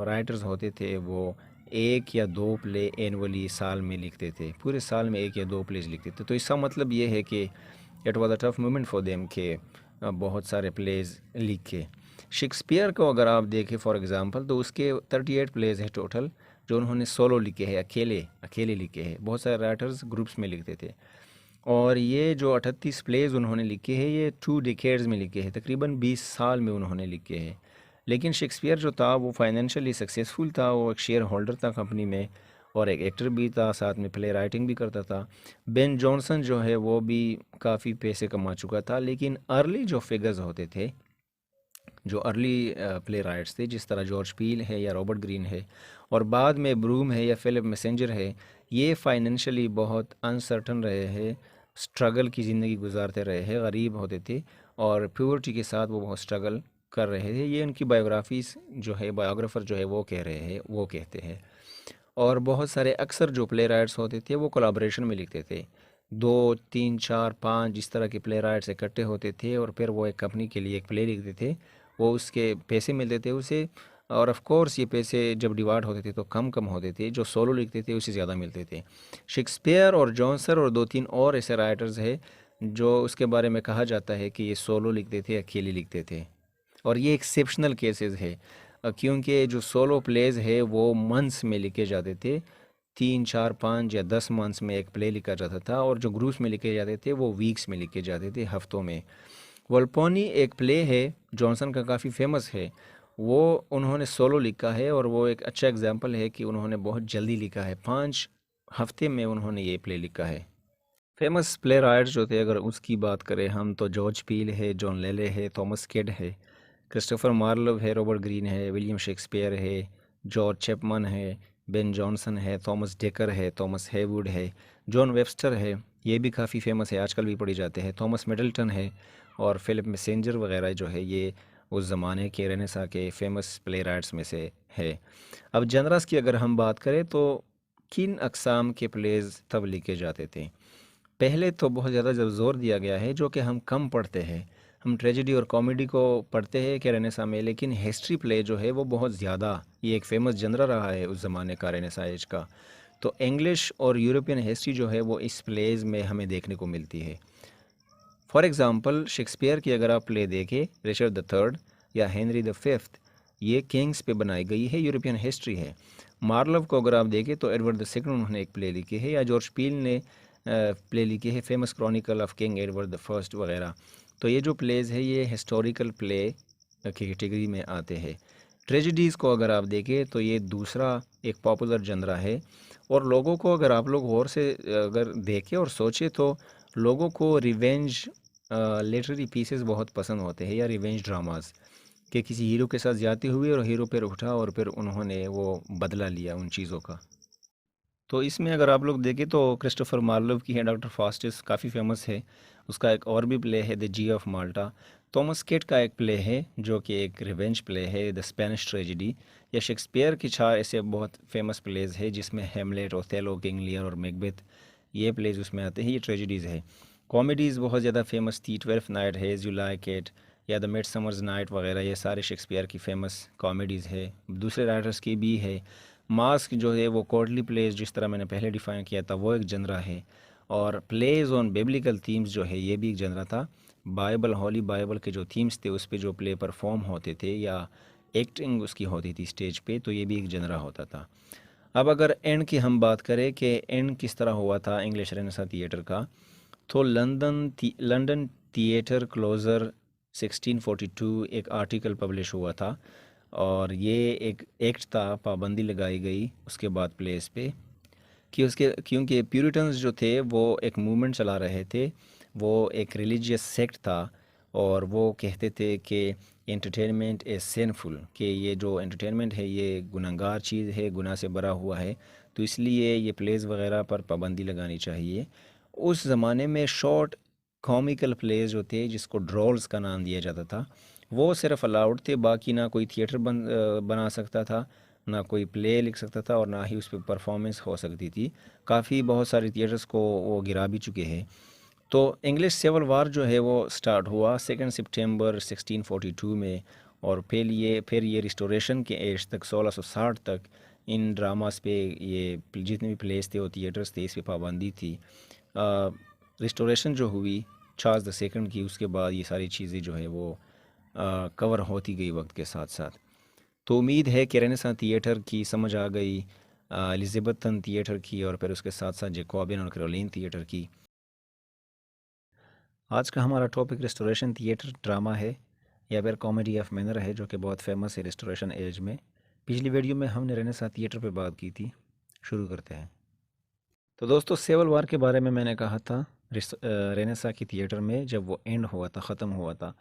[SPEAKER 1] राइटर्स होते थे वो 1 या 2 प्ले एनुअली साल में लिखते थे, पूरे साल में 1 या 2 प्लेज लिखते थे। तो इसका मतलब ये है कि it was a tough moment for them के बहुत सारे प्लेज लिखे। शेक्सपियर को अगर आप देखें फॉर एग्ज़ाम्पल, तो उसके 38 प्लेज हैं टोटल जो उन्होंने सोलो लिखे हैं, अकेले अकेले लिखे हैं। बहुत सारे राइटर्स ग्रुप्स में लिखते थे। और ये जो 38 प्लेज़ उन्होंने लिखे हैं ये 2 डिकेड्स में लिखे हैं, तकरीबन 20 साल में उन्होंने लिखे हैं। लेकिन शेक्सपियर जो था वो फाइनेंशियली सक्सेसफुल था, वो एक शेयर होल्डर था कंपनी में और एक एक्टर भी था, साथ में प्ले राइटिंग भी करता था। बेन जॉनसन जो है वो भी काफ़ी पैसे कमा चुका था, लेकिन अर्ली जो फिगर्स होते थे, जो अर्ली प्ले राइट्स थे, जिस तरह जॉर्ज पील है या रॉबर्ट ग्रीन है और बाद में ब्रूम है या फिलिप मैसेंजर है, ये फाइनेंशियली बहुत अनसर्टन रहे हैं, स्ट्रगल की ज़िंदगी गुजारते रहे हैं, गरीब होते थे और प्योरिटी के साथ वो बहुत स्ट्रगल कर रहे थे। ये उनकी बायोग्राफीज़ जो है, बायोग्राफर जो है वो कह रहे हैं, वो कहते हैं। और बहुत सारे अक्सर जो प्ले राइट्स होते थे वो कोलाब्रेशन में लिखते थे, दो तीन चार पाँच जिस तरह के प्ले राइट्स इकट्ठे होते थे और फिर वो एक कंपनी के लिए एक प्ले लिखते थे, वो उसके पैसे मिलते थे उसे। और ऑफ कोर्स ये पैसे जब डिवाइड होते थे तो कम कम होते थे, जो सोलो लिखते थे उससे ज़्यादा मिलते थे। शेक्सपियर और जॉनसन और दो तीन और ऐसे राइटर्स हैं जो उसके बारे में कहा जाता है कि ये सोलो लिखते थे, अकेले लिखते थे। और ये एक्सेप्शनल केसेस है, क्योंकि जो सोलो प्लेज है वो मंथ्स में लिखे जाते थे, 3 4 5 या 10 मंथ्स में एक प्ले लिखा जाता था, और जो ग्रुप्स में लिखे जाते थे वो वीक्स में लिखे जाते थे, हफ्तों में। वोल्पोनी एक प्ले है जॉनसन का, काफ़ी फेमस है, वो उन्होंने सोलो लिखा है और वो एक अच्छा एग्जांपल है कि उन्होंने बहुत जल्दी लिखा है, 5 हफ्ते में उन्होंने ये प्ले लिखा है। फेमस प्ले राइटर्स जो थे अगर उसकी बात करें हम, तो जॉर्ज पील है, जॉन लेले है, थॉमस किड है, क्रिस्टोफर मार्लोव है, रॉबर्ट ग्रीन है, विलियम शेक्सपियर है, जॉर्ज चैपमन है, बेन जॉनसन है, थॉमस डेकर है, थॉमस हेवुड है, जॉन वेबस्टर है, ये भी काफ़ी फेमस है, आजकल भी पढ़ी जाते हैं, थॉमस मिडल्टन है, और फिलिप मैसेंजर वगैरह जो है ये उस ज़माने के रेनेसा के फेमस प्ले राइट्स में से है। अब जनरस की अगर हम बात करें तो किन अकसाम के प्लेज तब लिखे जाते थे? पहले तो बहुत ज़्यादा जब जोर दिया गया है, जो कि हम कम पढ़ते हैं, हम ट्रेजेडी और कॉमेडी को पढ़ते हैं कि रेनेसा में, लेकिन हिस्ट्री प्ले जो है वो बहुत ज़्यादा, ये एक फेमस जनरा रहा है उस ज़माने का, रेनेसा एज का। तो इंग्लिश और यूरोपियन हिस्ट्री जो है वो इस प्लेज में हमें देखने को मिलती है। फॉर एग्ज़ाम्पल शेक्सपियर की अगर आप प्ले देखें, रिचर्ड द थर्ड या हेनरी द फिफ्थ, ये किंग्स पे बनाई गई है, यूरोपियन हिस्ट्री है। मार्लव को अगर आप देखें तो एडवर्ड द सेकंड उन्होंने एक प्ले लिखी है, या जॉर्ज पील ने प्ले लिखी है, famous Chronicle of king Edward the first वगैरह। तो ये जो प्लेज है ये हिस्टोरिकल प्ले की कैटेगरी में आते हैं। ट्रेजिडीज़ को अगर आप देखें तो ये दूसरा एक पॉपुलर जनरा है, और लोगों को अगर आप लोग गौर से अगर देखें और सोचें तो लोगों को रिवेंज लिटरेरी पीसेस बहुत पसंद होते हैं, या रिवेंज ड्रामास, कि किसी हीरो के साथ ज़्यादती हुई और हीरो पर उठा और फिर उन्होंने वो बदला लिया उन चीज़ों का। तो इसमें अगर आप लोग देखें तो क्रिस्टोफर मार्लोव की है डॉक्टर फास्टिस, काफ़ी फेमस है, उसका एक और भी प्ले है the Jew of Malta. Thomas Kyd का एक प्ले है जो कि एक रिवेंज प्ले है, द स्पेनिश ट्रेजिडी। या शेक्सपियर की छार ऐसे बहुत फेमस प्लेज है जिसमें हेमलेट, ओथेलो, किंग लियर और मैकबेथ, ये प्लेज उसमें आते हैं, ये ट्रेजिडीज़ है। कॉमेडीज़ बहुत ज़्यादा फेमस थी, 12th नाइट है, यू लाइक इट, या द मिड समर्स नाइट वगैरह, ये सारे शेक्सपियर की फेमस कॉमेडीज़ है। दूसरे राइटर्स की भी है। मास्क जो है वो कोर्टली प्लेज, जिस तरह मैंने पहले डिफाइन किया था, वो एक जनरा है। और प्लेज ऑन बिब्लिकल थीम्स जो है ये भी एक जनरा था। बाइबल, हॉली बाइबल के जो थीम्स थे उस पे जो प्ले परफॉर्म होते थे या एक्टिंग उसकी होती थी स्टेज पे, तो ये भी एक जनरा होता था। अब अगर एंड की हम बात करें कि एंड किस तरह हुआ था इंग्लिश रेनेसां थिएटर का, तो लंदन थिएटर क्लोज़र 1642 एक आर्टिकल पब्लिश हुआ था, और ये एक एक्ट था, पाबंदी लगाई गई उसके बाद प्लेस पे, कि उसके क्योंकि प्यूरिटन्स जो थे वो एक मूवमेंट चला रहे थे, वो एक रिलीजियस सेक्ट था, और वो कहते थे कि एंटरटेनमेंट इज़ सिनफुल, कि ये जो एंटरटेनमेंट है ये गुनहगार चीज़ है, गुनाह से भरा हुआ है, तो इसलिए ये प्लेस वगैरह पर पाबंदी लगानी चाहिए। उस ज़माने में शॉर्ट कॉमिकल प्लेज जो थे, जिसको ड्रॉल्स का नाम दिया जाता था, वो सिर्फ अलाउड थे, बाकी ना कोई थिएटर बना सकता था, ना कोई प्ले लिख सकता था, और ना ही उस पर परफॉर्मेंस हो सकती थी। काफ़ी बहुत सारे थिएटर्स को वो गिरा भी चुके हैं। तो इंग्लिश सिविल वार जो है वो स्टार्ट हुआ 2 सितंबर 1642 में, और फिर ये रिस्टोरेशन के एज तक 1660 तक इन ड्रामास पे, ये जितने भी प्लेस थे और थिएटर्स थे, इस पे पाबंदी थी। रिस्टोरेशन जो हुई चार्ल्स द सेकंड की, उसके बाद ये सारी चीज़ें जो है वो कवर होती गई वक्त के साथ साथ। तो उम्मीद है कि रेनेसां थिएटर की समझ आ गई, एलिज़ाबेथन थिएटर की, और फिर उसके साथ साथ जैकोबियन और कैरोलिन थिएटर की। आज का हमारा टॉपिक रिस्टोरेशन थिएटर ड्रामा है या फिर कॉमेडी ऑफ मैनर है, जो कि बहुत फेमस है रिस्टोरेशन एज में। पिछली वीडियो में हमने रेनेसां थिएटर पे बात की थी। शुरू करते हैं। तो दोस्तों, सिविल वार के बारे में मैंने कहा था। रेनेसां की थिएटर में जब वो एंड हुआ था, ख़त्म हुआ था।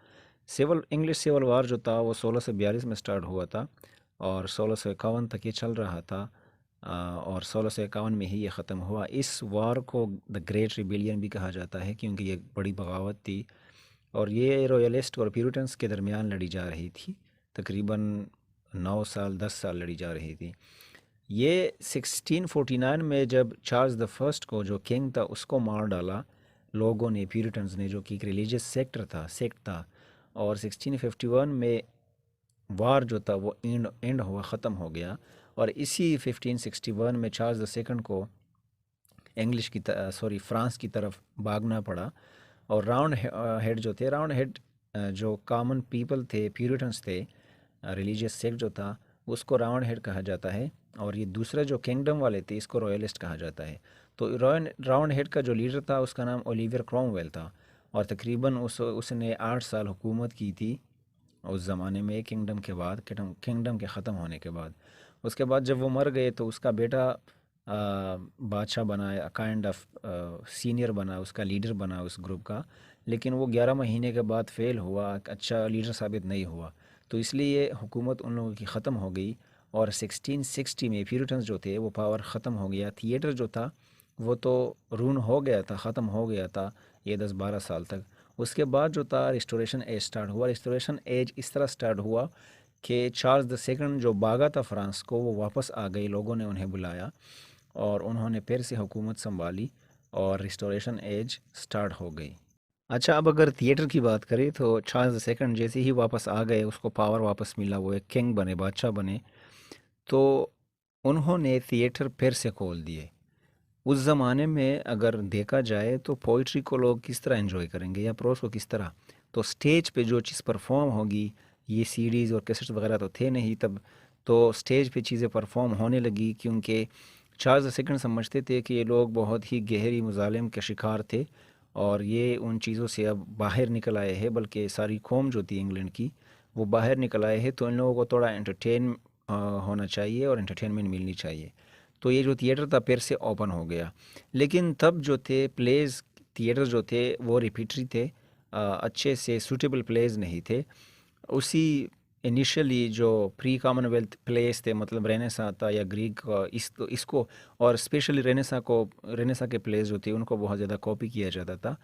[SPEAKER 1] इंग्लिश सिविल वार जो था वो 1642 में स्टार्ट हुआ था और 1651 तक ये चल रहा था। और 1651 में ही ये ख़त्म हुआ। इस वार को द ग्रेट रिबिलियन भी कहा जाता है, क्योंकि ये बड़ी बगावत थी और ये रॉयलिस्ट और प्यूरिटन्स के दरमियान लड़ी जा रही थी। तकरीबन 9 साल 10 साल लड़ी जा रही थी। ये 1649 में जब चार्ल्स द फर्स्ट को, जो किंग था, उसको मार डाला लोगों ने, प्यूरिटन्स ने, जो कि एक रिलीजियस सेक्ट था। और 1651 में वार जो था वो एंड हुआ, ख़त्म हो गया। और इसी 1561 में चार्ल्स द सेकंड को फ्रांस की तरफ भागना पड़ा। और राउंड हेड जो कॉमन पीपल थे, प्यूरिटन्स थे, रिलीजियस सेक्ट जो था, उसको राउंड हेड कहा जाता है। और ये दूसरा जो किंगडम वाले थे, इसको रॉयलिस्ट कहा जाता है। तो राउंड हेड का जो लीडर था उसका नाम ओलिवियर क्रोमवेल था। और तकरीबन उसने 8 साल हुकूमत की थी उस ज़माने में, किंगडम के ख़त्म होने के बाद। उसके बाद जब वो मर गए तो उसका बेटा बादशाह बना, काइंड ऑफ सीनियर बना, उसका लीडर बना उस ग्रुप का। लेकिन वो 11 महीने के बाद फेल हुआ, अच्छा लीडर साबित नहीं हुआ। तो इसलिए हुकूमत उन लोगों की ख़त्म हो गई। और 1660 में प्यूरिटन्स जो थे वो पावर ख़त्म हो गया। थिएटर जो था वो तो रून हो गया था, ख़त्म हो गया था ये 10-12 साल तक। उसके बाद जो था रिस्टोरेशन एज स्टार्ट हुआ। रिस्टोरेशन एज इस तरह स्टार्ट हुआ कि चार्ल्स द सेकंड जो भागा था फ्रांस को, वो वापस आ गए। लोगों ने उन्हें बुलाया और उन्होंने फिर से हुकूमत संभाली और रिस्टोरेशन एज स्टार्ट हो गई। अच्छा, अब अगर थिएटर की बात करें तो चार्ल्स द सेकंड जैसे ही वापस आ गए, उसको पावर वापस मिला, वो एक किंग बने, बादशाह बने, तो उन्होंने थिएटर फिर से खोल दिए। उस ज़माने में अगर देखा जाए तो पोइट्री को लोग किस तरह एंजॉय करेंगे या प्रोस को किस तरह। तो स्टेज पे जो चीज़ परफॉर्म होगी, ये सीडीज़ और कैसेट्स वगैरह तो थे नहीं तब। तो स्टेज पे चीज़ें परफॉर्म होने लगी, क्योंकि चार्ल्स सेकंड समझते थे कि ये लोग बहुत ही गहरी मुजालिम के शिकार थे और ये उन चीज़ों से अब बाहर निकल आए हैं, बल्कि सारी कौम जो थी इंग्लैंड की वो बाहर निकल आए हैं। तो इन लोगों को थोड़ा एंटरटेन होना चाहिए और एंटरटेनमेंट मिलनी चाहिए। तो ये जो थिएटर था फिर से ओपन हो गया। लेकिन तब जो थे प्लेस, थिएटर जो थे वो रिपीटरी थे, अच्छे से सूटेबल प्लेस नहीं थे। उसी इनिशियली जो प्री कॉमनवेल्थ प्लेस थे, मतलब रेनेसां था या ग्रीक का, इसको और स्पेशली रेनेसां के प्लेस जो थे उनको बहुत ज़्यादा कॉपी किया जाता था।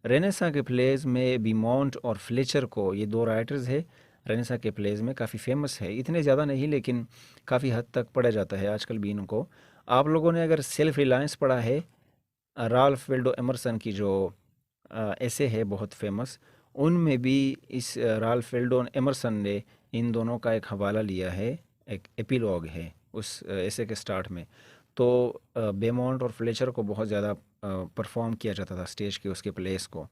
[SPEAKER 1] रेनेसां के प्लेस में बीमॉन्ट और फ्लेचर को, ये दो राइटर्स है, रेनेसां के प्लेस में काफ़ी फेमस है। इतने ज़्यादा नहीं लेकिन काफ़ी हद तक पढ़ा जाता है आजकल भी इनको। आप लोगों ने अगर सेल्फ रिलायंस पढ़ा है, राल्फ वेल्डो एमरसन की जो ऐसे है बहुत फेमस, उनमें भी इस राल्फ वेल्डो एमरसन ने इन दोनों का एक हवाला लिया है, एक एपिलॉग है उस ऐसे के स्टार्ट में। तो बेमॉन्ट और फ्लेचर को बहुत ज़्यादा परफॉर्म किया जाता था स्टेज के उसके प्लेस को।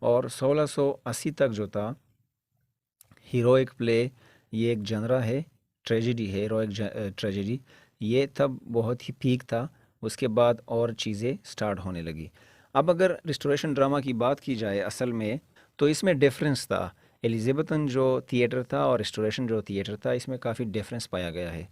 [SPEAKER 1] और 1680 तक जो था हीरोइक प्ले, ये एक जनरा है, ट्रेजेडी है, हीरोइक ट्रेजेडी, ये तब बहुत ही पीक था। उसके बाद और चीज़ें स्टार्ट होने लगी। अब अगर रिस्टोरेशन ड्रामा की बात की जाए असल में, तो इसमें डिफरेंस था। एलिज़ाबेथन जो थिएटर था और रिस्टोरेशन जो थिएटर था, इसमें काफ़ी डिफरेंस पाया गया है।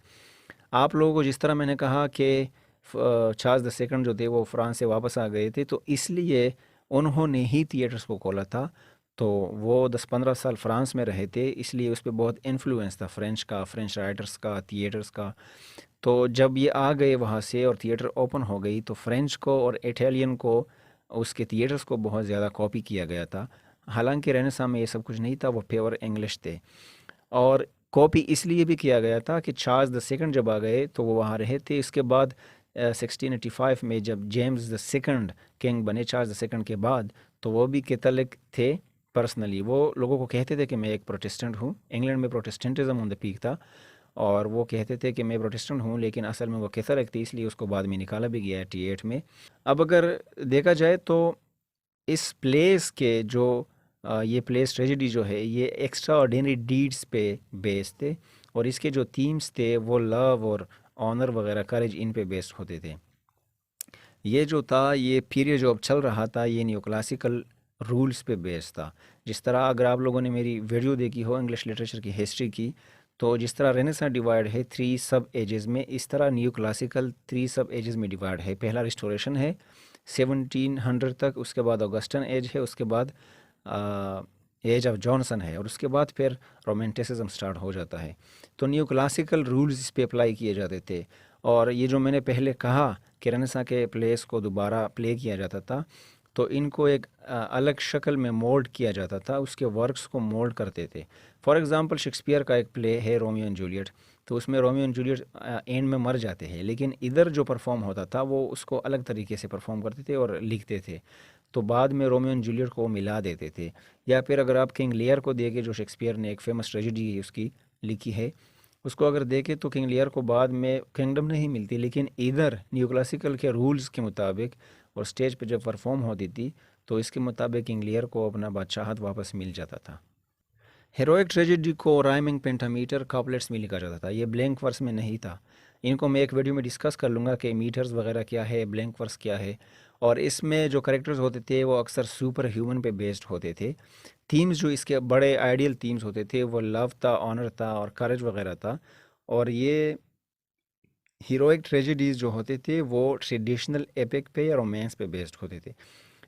[SPEAKER 1] आप लोगों को जिस तरह मैंने कहा कि चार्ल्स द सेकंड जो थे वो फ्रांस से वापस आ गए थे, तो इसलिए उन्होंने ही थिएटर्स को खोला था। तो वो 10-15 साल फ्रांस में रहे थे, इसलिए उस पर बहुत इन्फ्लुएंस था फ्रेंच का, फ्रेंच राइटर्स का, थिएटर्स का। तो जब ये आ गए वहाँ से और थिएटर ओपन हो गई, तो फ्रेंच को और इटालियन को, उसके थिएटर्स को बहुत ज़्यादा कॉपी किया गया था। हालांकि रेनेसां में ये सब कुछ नहीं था, वो प्योर इंग्लिश थे। और कॉपी इसलिए भी किया गया था कि चार्ल्स द सेकंड जब आ गए तो वो वहाँ रहे थे। इसके बाद 1685 में जब जेम्स द सेकंड किंग बने चार्ल्स द सेकंड के बाद, तो वो भी कैथोलिक थे पर्सनली। वो लोगों को कहते थे कि मैं एक प्रोटेस्टेंट हूँ। इंग्लैंड में प्रोटेस्टेंटिज्म ऑन द पीक था और वो कहते थे कि मैं प्रोटेस्टेंट हूँ, लेकिन असल में वो कैथोलिक थी, इसलिए उसको बाद में निकाला भी गया 88 में। अब अगर देखा जाए तो इस प्लेस के जो ये प्लेस ट्रेजेडी जो है, ये एक्स्ट्रा ऑर्डिनरी डीड्स पे बेस्ड थे और इसके जो थीम्स थे वो लव और ऑनर वगैरह, करेज, इन पे बेस्ड होते थे। ये जो था, ये पीरियड जो अब चल रहा था, ये न्यू क्लासिकल रूल्स पे बेस्ड था। जिस तरह अगर आप लोगों ने मेरी वीडियो देखी हो इंग्लिश लिटरेचर की हिस्ट्री की, तो जिस तरह रेनेसां डिवाइड है थ्री सब एजेस में, इस तरह न्यू क्लासिकल थ्री सब एजेस में डिवाइड है। पहला रिस्टोरेशन है 1700 तक, उसके बाद ऑगस्टन एज है, उसके बाद एज ऑफ जॉनसन है, और उसके बाद फिर रोमांटिसिज्म स्टार्ट हो जाता है। तो न्यू क्लासिकल रूल्स इस पे अप्लाई किए जाते थे। और ये जो मैंने पहले कहा कि रेनेसां के प्लेस को दोबारा प्ले किया जाता था, तो इनको एक अलग शक्ल में मोल्ड किया जाता था, उसके वर्क्स को मोल्ड करते थे। फॉर एग्ज़ाम्पल शेक्सपियर का एक प्ले है रोमियो एंड जूलियट, तो उसमें रोमियो एंड जूलियट एंड में मर जाते हैं, लेकिन इधर जो परफॉर्म होता था वो उसको अलग तरीके से परफॉर्म करते थे और लिखते थे, तो बाद में रोमियो एंड जूलियट को मिला देते थे। या फिर अगर आप किंग लियर को देखें, जो शेक्सपियर ने एक फेमस ट्रेजेडी उसकी लिखी है, उसको अगर देखें तो किंग लियर को बाद में किंगडम नहीं मिलती, लेकिन इधर न्यू क्लासिकल के रूल्स के मुताबिक और स्टेज पे जब परफॉर्म होती थी, तो इसके मुताबिक किंग लियर को अपना बादशाहत वापस मिल जाता था। हेरोइक ट्रेजेडी को राइमिंग पेंटामीटर कापलेट्स में लिखा जाता था, ये ब्लैंक वर्स में नहीं था। इनको मैं एक वीडियो में डिस्कस कर लूँगा कि मीटर्स वगैरह क्या है, ब्लैंक वर्स क्या है। और इसमें जो करेक्टर्स होते थे वो अक्सर सुपर ह्यूमन पे बेस्ड होते थे। थीम्स जो इसके बड़े आइडियल थीम्स होते थे वो लव था, ऑनर था और करेज वगैरह था। और ये हीरोइक ट्रेजेडीज़ जो होते थे वो ट्रेडिशनल एपिक पे या रोमांस पे बेस्ड होते थे।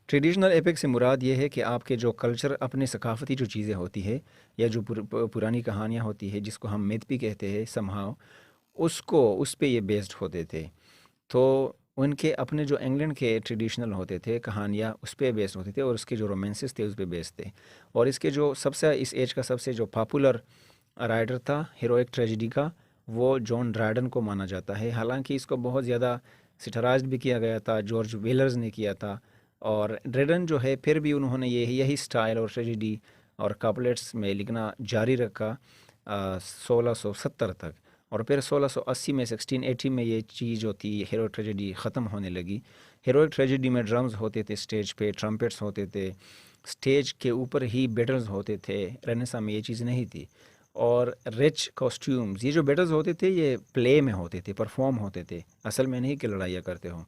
[SPEAKER 1] ट्रेडिशनल एपिक से मुराद ये है कि आपके जो कल्चर, अपने सकाफ़ती जो चीज़ें होती है या जो पुरानी कहानियाँ होती है जिसको हम मिथ भी कहते हैं समहाउ, उसको उस पे ये बेस्ड होते थे। तो उनके अपने जो इंग्लैंड के ट्रेडिशनल होते थे कहानियाँ उस पे बेस्ड होते थे, और उसके जो रोमांसेस थे उस पे बेस्ड थे। और इसके जो सबसे इस एज का सबसे जो पॉपुलर राइटर था हीरोइक ट्रेजेडी का, वो जॉन ड्रायडन को माना जाता है। हालांकि इसको बहुत ज़्यादा सिटराइज्ड भी किया गया था, जॉर्ज वेलर्स ने किया था। और ड्रेडन जो है फिर भी उन्होंने यही स्टाइल और ट्रेजेडी और कापलेट्स में लिखना जारी रखा 1670 तक। और फिर 1680 में 1680 में ये चीज़ जो थी हीरो ट्रेजेडी ख़त्म होने लगी। हीरोइक ट्रेजेडी में ड्रम्स होते थे स्टेज पे, ट्रम्पेट्स होते थे, स्टेज के ऊपर ही बैटल्स होते थे। रेनेसां में ये चीज़ नहीं थी। और रिच कॉस्ट्यूम्स, ये जो बैटल्स होते थे ये प्ले में होते थे, परफॉर्म होते थे, असल में नहीं कि लड़ाइयाँ करते हो।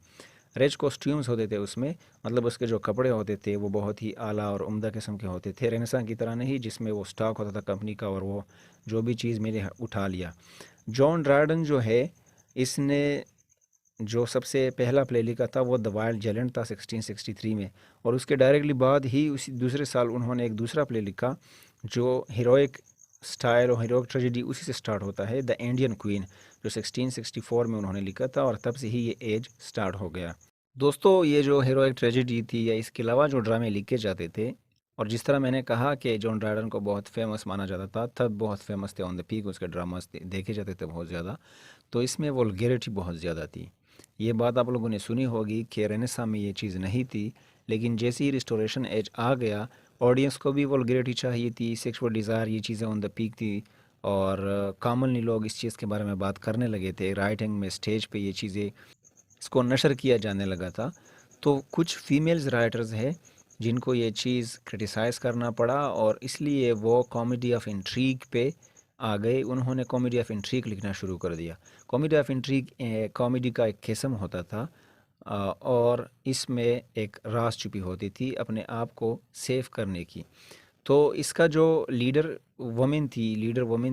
[SPEAKER 1] रिच कॉस्ट्यूम्स होते थे उसमें, मतलब उसके जो कपड़े होते थे वो बहुत ही आला और उम्दा किस्म के होते थे। रेनेसां की तरह नहीं जिसमें वो स्टॉक होता था कंपनी का और वो जो भी चीज़ मैंने उठा लिया। जॉन ड्रायडन जो है, इसने जो सबसे पहला प्ले लिखा था वो द वाइल्ड जेलेंट था 1663 में। और उसके डायरेक्टली बाद ही उसी दूसरे साल उन्होंने एक दूसरा प्ले लिखा जो हीरोइक स्टाइल और हीरोइक ट्रेजेडी उसी से स्टार्ट होता है, द इंडियन क्वीन, जो 1664 में उन्होंने लिखा था, और तब से ही ये एज स्टार्ट हो गया। दोस्तों, ये जो हीरोइक ट्रेजेडी थी या इसके अलावा जो ड्रामे लिखे जाते थे, और जिस तरह मैंने कहा कि जॉन ड्रायडन को बहुत फेमस माना जाता था, तब बहुत फेमस थे, ऑन द पीक उसके ड्रामास देखे जाते थे बहुत ज़्यादा। तो इसमें वल्गैरिटी बहुत ज़्यादा थी। ये बात आप लोगों ने सुनी होगी कि रेनेसां में ये चीज़ नहीं थी, लेकिन जैसे ही रिस्टोरेशन एज आ गया, ऑडियंस को भी वल्गैरिटी चाहिए थी, सेक्सुअल डिज़ायर, ये चीज़ें ऑन द पीक थी। और कॉमनली लोग इस चीज़ के बारे में बात करने लगे थे, राइटिंग में, स्टेज पे ये चीज़ें, इसको नशर किया जाने लगा था। तो कुछ फीमेल्स राइटर्स हैं जिनको ये चीज़ क्रिटिसाइज़ करना पड़ा, और इसलिए वो कॉमेडी ऑफ इंट्रीग पे आ गए। उन्होंने कॉमेडी ऑफ इंट्रीग लिखना शुरू कर दिया। कॉमेडी ऑफ इंट्रीग कॉमेडी का एक किस्म होता था, और इसमें एक राज छुपी होती थी अपने आप को सेव करने की। तो इसका जो लीडर वुमेन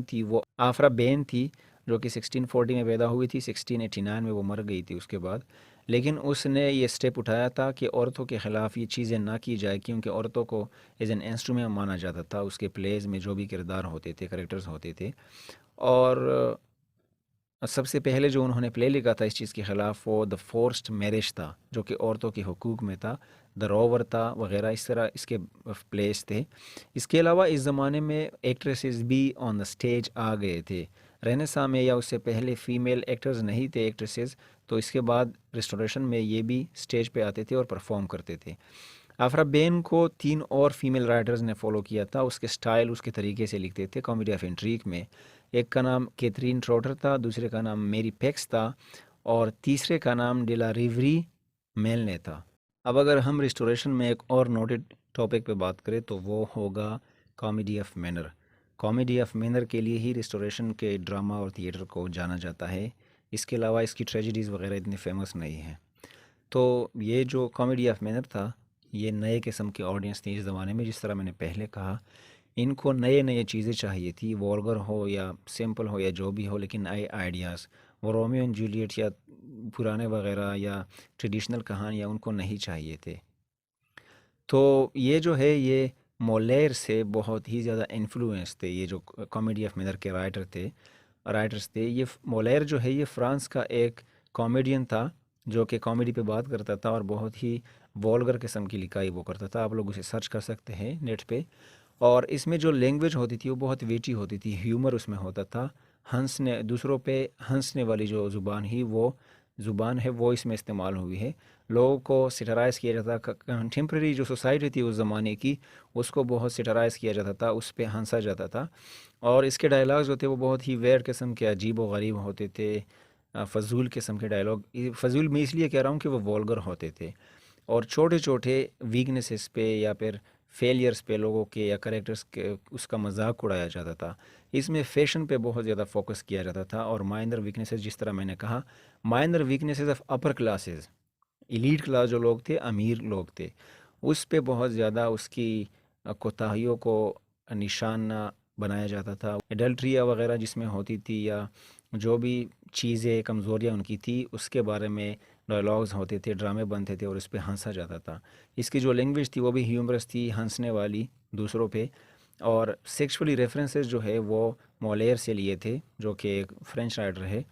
[SPEAKER 1] थी वो आफ्रा बेन थी, जो कि 1640 में पैदा हुई थी, 1689 में वो मर गई थी उसके बाद। लेकिन उसने ये स्टेप उठाया था कि औरतों के ख़िलाफ़ ये चीज़ें ना की जाए, क्योंकि औरतों को एज एन इंस्ट्रूमेंट माना जाता था उसके प्लेज़ में, जो भी किरदार होते थे, करेक्टर्स होते थे। और सबसे पहले जो उन्होंने प्ले लिखा था इस चीज़ के ख़िलाफ़ वो द फोर्स्ड मैरिज था, जो कि औरतों के हुकूक में था, द रोवर था वगैरह, इस तरह इसके प्लेस थे। इसके अलावा इस ज़माने में एक्ट्रेसेस भी ऑन द स्टेज आ गए थे। रेनेसां में या उससे पहले फ़ीमेल एक्टर्स नहीं थे एक्ट्रेसेस, तो इसके बाद रिस्टोरेशन में ये भी स्टेज पे आते थे और परफॉर्म करते थे। आफ्रा बेन को 3 और फीमेल राइटर्स ने फॉलो किया था, उसके स्टाइल, उसके तरीके से लिखते थे कॉमेडी ऑफ इंट्रीग में। एक का नाम कैथरीन ट्रॉटर था, दूसरे का नाम मेरी पेक्स था, और तीसरे का नाम डिला रिवरी मेलने था। अब अगर हम रिस्टोरेशन में एक और नोटेड टॉपिक पे बात करें तो वो होगा comedy of manner. Comedy of manner के लिए ही रिस्टोरेशन के ड्रामा और थिएटर को जाना जाता है। इसके अलावा इसकी ट्रेजेडीज़ वगैरह इतनी फेमस नहीं हैं। तो ये जो कॉमेडी ऑफ मैनर था, ये नए किस्म के ऑडियंस थी इस ज़माने में। जिस तरह मैंने पहले कहा, इनको नए नए चीज़ें चाहिए थी, वॉल्गर हो या सिंपल हो या जो भी हो, लेकिन नए आइडियाज़। वो रोमियो एंड जूलियट या पुराने वगैरह या ट्रेडिशनल कहानियाँ उनको नहीं चाहिए थे। तो ये जो है ये मोलेर से बहुत ही ज़्यादा इन्फ्लुएंस थे, ये जो कॉमेडी ऑफ मिनर के राइटर्स थे। ये मोलेर जो है ये फ्रांस का एक कॉमेडियन था जो कि कॉमेडी पे बात करता था और बहुत ही वॉल्गर किस्म की लिखाई वो करता था। आप लोग उसे सर्च कर सकते हैं नेट पे। और इसमें जो लैंग्वेज होती थी वो बहुत वेटी होती थी, ह्यूमर उसमें होता था। हंसने दूसरों पे हंसने वाली जो ज़ुबान है वो इसमें इस्तेमाल हुई है। लोगों को सिटराइज़ किया जाता, कंटेम्प्रेरी जो सोसाइटी थी उस ज़माने की, उसको बहुत सिटराइज़ किया जाता था, उस पे हंसा जाता था। और इसके डायलॉग्स जो थे वो बहुत ही वेयर किस्म के, अजीब व गरीब होते थे, फ़ज़ूल किस्म के डायलॉग। फ़ज़ूल मैं इसलिए कह रहा हूँ कि वो वॉल्गर होते थे। और छोटे छोटे वीकनेसेस पे या फिर फेलियर्स पे लोगों के या करेक्टर्स के उसका मजाक उड़ाया जाता था। इसमें फैशन पे बहुत ज़्यादा फोकस किया जाता था। और माइनर वीकनेसेस, जिस तरह मैंने कहा, minor weaknesses of upper classes, elite class जो लोग थे, अमीर लोग थे, उस पे बहुत ज़्यादा उसकी कोताहियों को निशाना बनाया जाता था। एडल्ट्रिया वगैरह जिसमें होती थी या जो भी चीज़ें कमज़ोरियाँ उनकी थी उसके बारे में डायलॉग्स होते थे, ड्रामे बनते थे और उस पे हंसा जाता था। इसकी जो लैंग्वेज थी वो भी ह्यूमरस थी, हंसने वाली दूसरों पे। और सेक्सुअली रेफरेंसेस जो है वो मोलेर से लिए थे, जो कि एक फ्रेंच राइटर है।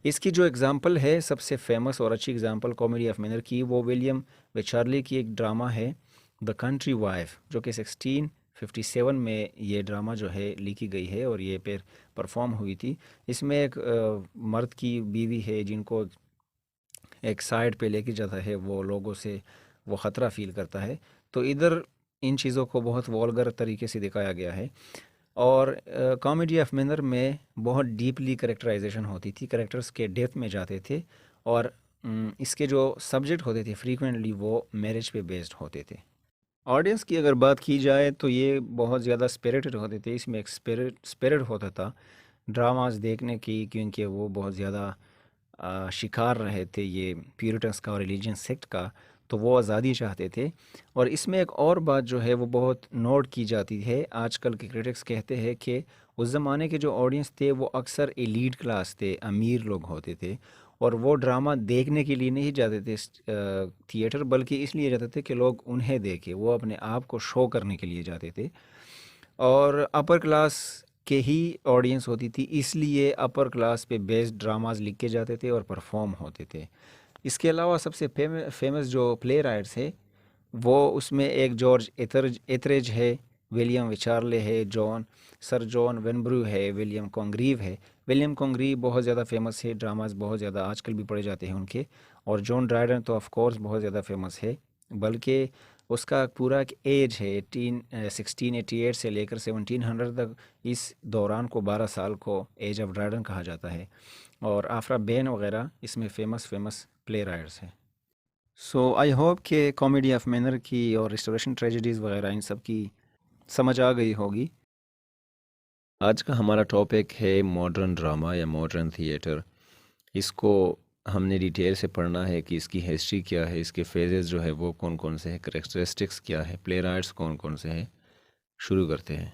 [SPEAKER 1] इसकी जो एग्ज़ाम्पल है, सबसे फेमस और अच्छी एग्ज़ाम्पल कॉमेडी ऑफ मैनर की, वो विलियम विचार्ले की एक ड्रामा है द कंट्री वाइफ, जो कि 1657 में ये ड्रामा जो है लिखी गई है और ये फिर परफॉर्म हुई थी। इसमें एक मर्द की बीवी है जिनको एक साइड पे लेके जाता है, वो लोगों से वो ख़तरा फ़ील करता है। तो इधर इन चीज़ों को बहुत वॉल्गर तरीके से दिखाया गया है। और कॉमेडी ऑफ मैनर में बहुत डीपली करेक्टराइजेशन होती थी, करेक्टर्स के डेप्थ में जाते थे। और इसके जो सब्जेक्ट होते थे फ्रीक्वेंटली वो मैरिज पे बेस्ड होते थे। ऑडियंस की अगर बात की जाए तो ये बहुत ज़्यादा स्पिरिटेड होते थे, इसमें एक स्पिरिट होता था ड्रामास देखने की, क्योंकि वो बहुत ज़्यादा शिकार रहे थे ये प्यूरिटन्स का और रिलीजियन सेक्ट का, तो वो आज़ादी चाहते थे। और इसमें एक और बात जो है वो बहुत नोट की जाती है, आजकल के क्रिटिक्स कहते हैं कि उस ज़माने के जो ऑडियंस थे वो अक्सर एलीट क्लास थे, अमीर लोग होते थे। और वो ड्रामा देखने के लिए नहीं जाते थे थिएटर, बल्कि इसलिए जाते थे कि लोग उन्हें देखें, वो अपने आप को शो करने के लिए जाते थे। और अपर क्लास के ही ऑडियंस होती थी, इसलिए अपर क्लास पे बेस्ड ड्रामाज लिखे जाते थे और परफॉर्म होते थे। इसके अलावा सबसे फेमस जो प्ले राइट्स है वो उसमें एक जॉर्ज एथरेज है, विलियम विचारले है, सर जॉन वेनब्रू है, विलियम कॉन्ग्रीव है। विलियम कॉन्ग्रीव बहुत ज़्यादा फेमस है, ड्रामाज बहुत ज़्यादा आजकल भी पढ़े जाते हैं उनके। और जॉन ड्राइडन तो ऑफ कोर्स बहुत ज़्यादा फेमस है, बल्कि उसका पूरा एक एज है 1688 से लेकर 1700 तक, इस दौरान को 12 साल को एज ऑफ ड्राइडन कहा जाता है। और आफ्रा बेन वगैरह इसमें फेमस फेमस प्ले राइटर्स हैं। सो आई होप कि कॉमेडी ऑफ मैनर की और रिस्टोरेशन ट्रेजेडीज़ वगैरह इन सब की समझ आ गई होगी। आज का हमारा टॉपिक है मॉडर्न ड्रामा या मॉडर्न थिएटर। इसको हमने डिटेल से पढ़ना है कि इसकी हिस्ट्री क्या है, इसके फेजेस जो है वो कौन कौन से हैं, करेक्टरिस्टिक्स क्या है, प्ले राइट्स कौन कौन से हैं। शुरू करते हैं।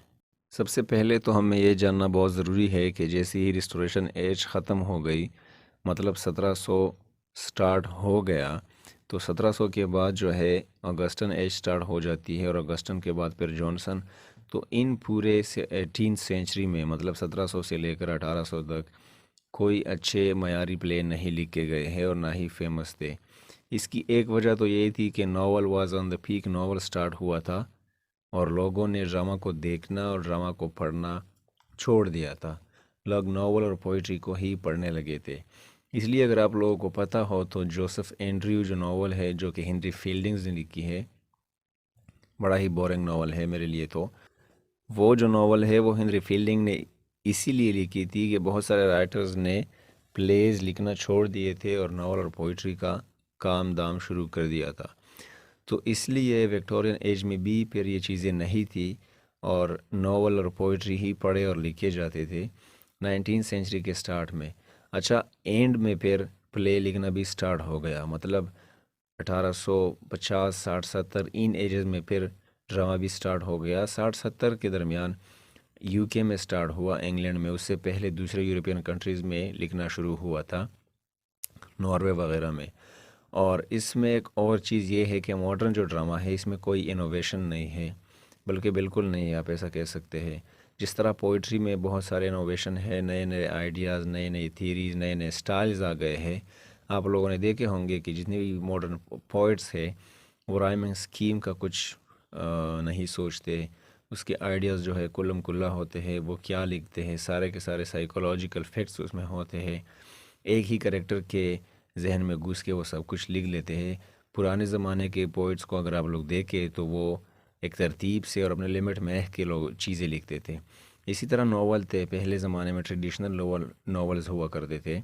[SPEAKER 1] सबसे पहले तो हमें ये जानना बहुत ज़रूरी है कि जैसे ही रिस्टोरेशन एज ख़त्म हो गई, मतलब 1700 स्टार्ट हो गया, तो 1700 के बाद जो है ऑगस्टन एज स्टार्ट हो जाती है और ऑगस्टन के बाद फिर जॉनसन। तो इन पूरे से 18th सेंचुरी में, मतलब 1700 से लेकर 1800 तक कोई अच्छे मयारी प्ले नहीं लिखे गए हैं और ना ही फेमस थे। इसकी एक वजह तो ये थी कि novel was on the peak, novel start हुआ था और लोगों ने ड्रामा को देखना और ड्रामा को पढ़ना छोड़ दिया था। लोग नावल और पोइट्री को ही पढ़ने लगे थे। इसलिए अगर आप लोगों को पता हो तो जोसेफ एंड्रयू जो नावल है, जो कि हेनरी फील्डिंग्स ने लिखी है, बड़ा ही बोरिंग नावल है मेरे लिए। तो वो जो नावल है वो हेनरी फील्डिंग ने इसीलिए लिखी थी कि बहुत सारे राइटर्स ने प्लेज लिखना छोड़ दिए थे और नावल और पोइट्री का काम दाम शुरू कर दिया था। तो इसलिए विक्टोरियन एज में भी फिर ये चीज़ें नहीं थी और नावल और पोइट्री ही पढ़े और लिखे जाते थे 19th सेंचुरी के स्टार्ट में। अच्छा, एंड में फिर प्ले लिखना भी स्टार्ट हो गया, मतलब 1850, 60, 70 इन एजेस में फिर ड्रामा भी स्टार्ट हो गया। 60, 70 के दरमियान यूके में स्टार्ट हुआ, इंग्लैंड में। उससे पहले दूसरे यूरोपियन कंट्रीज़ में लिखना शुरू हुआ था, नॉर्वे वगैरह में। और इसमें एक और चीज़ ये है कि मॉडर्न जो ड्रामा है इसमें कोई इनोवेशन नहीं है, बल्कि बिल्कुल नहीं, आप ऐसा कह सकते हैं। जिस तरह पोइट्री में बहुत सारे इनोवेशन है, नए नए आइडियाज़, नए नए थीरीज़, नए नए स्टाइल्स आ गए हैं। आप लोगों ने देखे होंगे कि जितने भी मॉडर्न पोइट्स है वो राइमिंग स्कीम का कुछ नहीं सोचते। उसके आइडियाज़ जो है कुल्लम कुल्ला होते हैं, वो क्या लिखते हैं सारे के सारे साइकोलॉजिकल फैक्ट्स उसमें होते हैं। एक ही करेक्टर के जहन में घुस के वो सब कुछ लिख लेते हैं। पुराने ज़माने के पोइट्स को अगर आप लोग देखें तो वो एक तरतीब से और अपने लिमिट में रह के लोग चीज़ें लिखते थे। इसी तरह नावल थे, पहले ज़माने में ट्रेडिशनल नावल्स हुआ करते थे,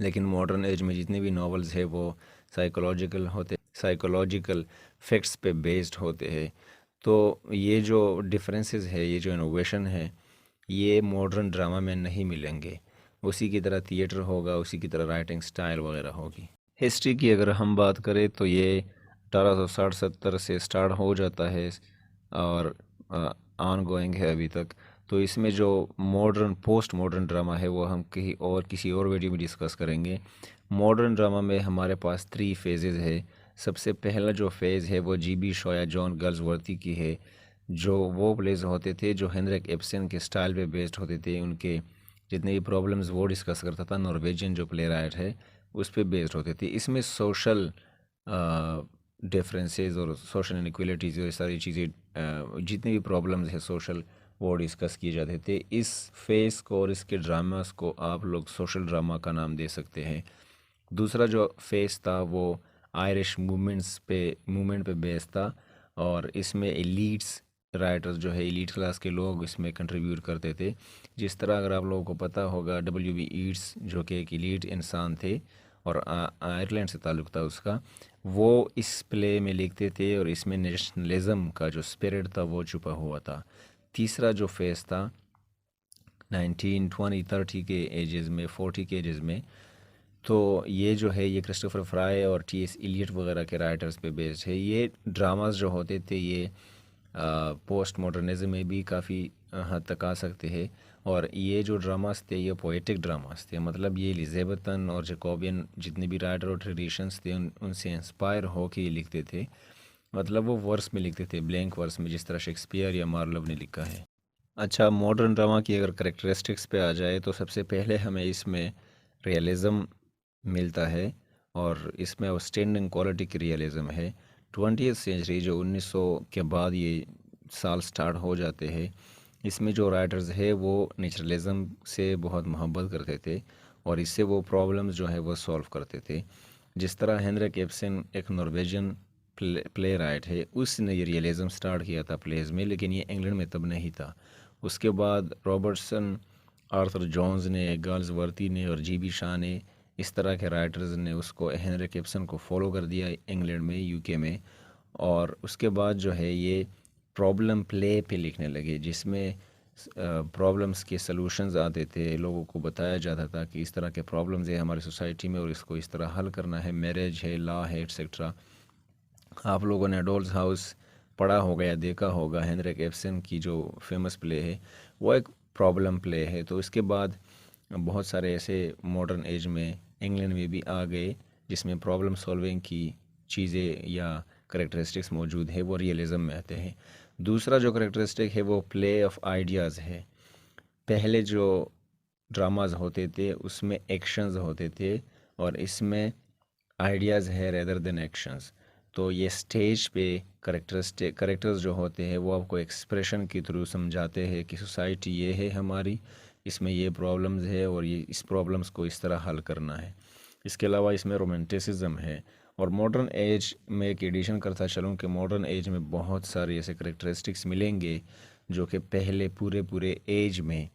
[SPEAKER 1] लेकिन मॉडर्न एज में जितने भी नावल्स हैं वो साइकोलॉजिकल फैक्ट्स पे बेस्ड होते हैं। तो ये जो डिफरेंसेस है, ये जो इनोवेशन है, ये मॉडर्न ड्रामा में नहीं मिलेंगे। उसी की तरह थिएटर होगा, उसी की तरह राइटिंग स्टाइल वगैरह होगी। हिस्ट्री की अगर हम बात करें तो ये 1860-70 से स्टार्ट हो जाता है और ऑन गोइंग है अभी तक। तो इसमें जो मॉडर्न पोस्ट मॉडर्न ड्रामा है वो हम कहीं और किसी और वीडियो में डिस्कस करेंगे। मॉडर्न ड्रामा में हमारे पास 3 फेजेज़ है। सबसे पहला जो फेज़ है वो जीबी शॉ या जॉन गल्सवर्थी की है, जो वो प्लेस होते थे जो हेनरिक इब्सन के स्टाइल पे बेस्ड होते थे। उनके जितने भी प्रॉब्लम्स वो डिस्कस करता था, नॉर्वेजियन जो प्ले राइट है उस पर बेस्ड होते थे। इसमें सोशल डिफरेंसेस और सोशल इनइक्वालिटीज़ और सारी चीज़ें, जितनी भी प्रॉब्लम्स है सोशल, वो डिस्कस किए जाते थे। इस फेस को और इसके ड्रामास को आप लोग सोशल ड्रामा का नाम दे सकते हैं। दूसरा जो फेस था वो आयरिश मूवमेंट पे बेस्ड था, और इसमें एलीट्स राइटर्स जो है, एलीट क्लास के लोग इसमें कंट्रीब्यूट करते थे। जिस तरह अगर आप लोगों को पता होगा, W.B. ईट्स जो कि एक एलीट इंसान थे और आयरलैंड से ताल्लुक़ था उसका, वो इस प्ले में लिखते थे और इसमें नेशनलिज्म का जो स्पिरिट था वो छुपा हुआ था। तीसरा जो फेस था 19, 20, 30 के एजेस में, 40 के एजेस में, तो ये जो है ये क्रिस्टोफर फ्राई और T.S. इलियट वगैरह के राइटर्स पे बेस्ड है। ये ड्रामास जो होते थे ये पोस्ट मॉडर्निज्म में भी काफ़ी हद तक आ सकते हैं। और ये जो ड्रामास थे ये पोएटिक ड्रामास थे, मतलब ये एलिज़ाबेथन और जैकोबियन जितने भी राइटर और ट्रेडिशंस थे उनसे इंस्पायर हो के ये लिखते थे। मतलब वो वर्स में लिखते थे, ब्लैंक वर्स में, जिस तरह शेक्सपियर या मार्लोव ने लिखा है। अच्छा, मॉडर्न ड्रामा की अगर करेक्टरिस्टिक्स पे आ जाए तो सबसे पहले हमें इसमें रियलिज़म मिलता है, और इसमें आउटस्टैंडिंग क्वालिटी की रियलिज़म है। 20th सेंचुरी जो 1900 के बाद ये साल स्टार्ट हो जाते हैं, इसमें जो राइटर्स है वो नेचुरलिज़म से बहुत मोहब्बत करते थे और इससे वो प्रॉब्लम्स जो है वो सॉल्व करते थे। जिस तरह हेनरिक इब्सन एक नॉर्वेजियन प्ले राइट है, उसने ये रियलिज़म स्टार्ट किया था प्लेज में, लेकिन ये इंग्लैंड में तब नहीं था। उसके बाद रॉबर्टसन, आर्थर जोन्स ने, गर्ल्सवर्ती ने और G.B. शाह ने, इस तरह के राइटर्स ने उसको, हेनरिक इब्सन को फॉलो कर दिया इंग्लैंड में, यूके में। और उसके बाद जो है ये प्रॉब्लम प्ले पे लिखने लगे, जिसमें प्रॉब्लम्स के सलूशंस आते थे, लोगों को बताया जाता था कि इस तरह के प्रॉब्लम्स है हमारी सोसाइटी में और इसको इस तरह हल करना है, मैरिज है, लॉ है, एक्सेट्रा। आप लोगों ने डॉल्स हाउस पढ़ा होगा या देखा होगा, हेनरिक इब्सन की जो फेमस प्ले है वो एक प्रॉब्लम प्ले है। तो इसके बाद बहुत सारे ऐसे मॉडर्न एज में इंग्लैंड में भी आ गए जिसमें प्रॉब्लम सॉल्विंग की चीज़ें या करेक्टरिस्टिक्स मौजूद है, वो रियलिज़म में आते हैं। दूसरा जो करेक्टरिस्टिक है वो प्ले ऑफ आइडियाज़ है। पहले जो ड्रामाज होते थे उसमें एक्शंस होते थे और इसमें आइडियाज़ है रेदर देन एक्शंस। तो ये स्टेज पे करेक्टर्स जो होते हैं वो आपको एक्सप्रेशन के थ्रू समझाते हैं कि सोसाइटी ये है हमारी, इसमें ये प्रॉब्लम्स है और ये इस प्रॉब्लम्स को इस तरह हल करना है। इसके अलावा इसमें रोमांटिसिज्म है। और मॉडर्न एज में एक एडिशन करता चलूँ कि मॉडर्न एज में बहुत सारे ऐसे करेक्टरिस्टिक्स मिलेंगे जो कि पहले पूरे पूरे एज में,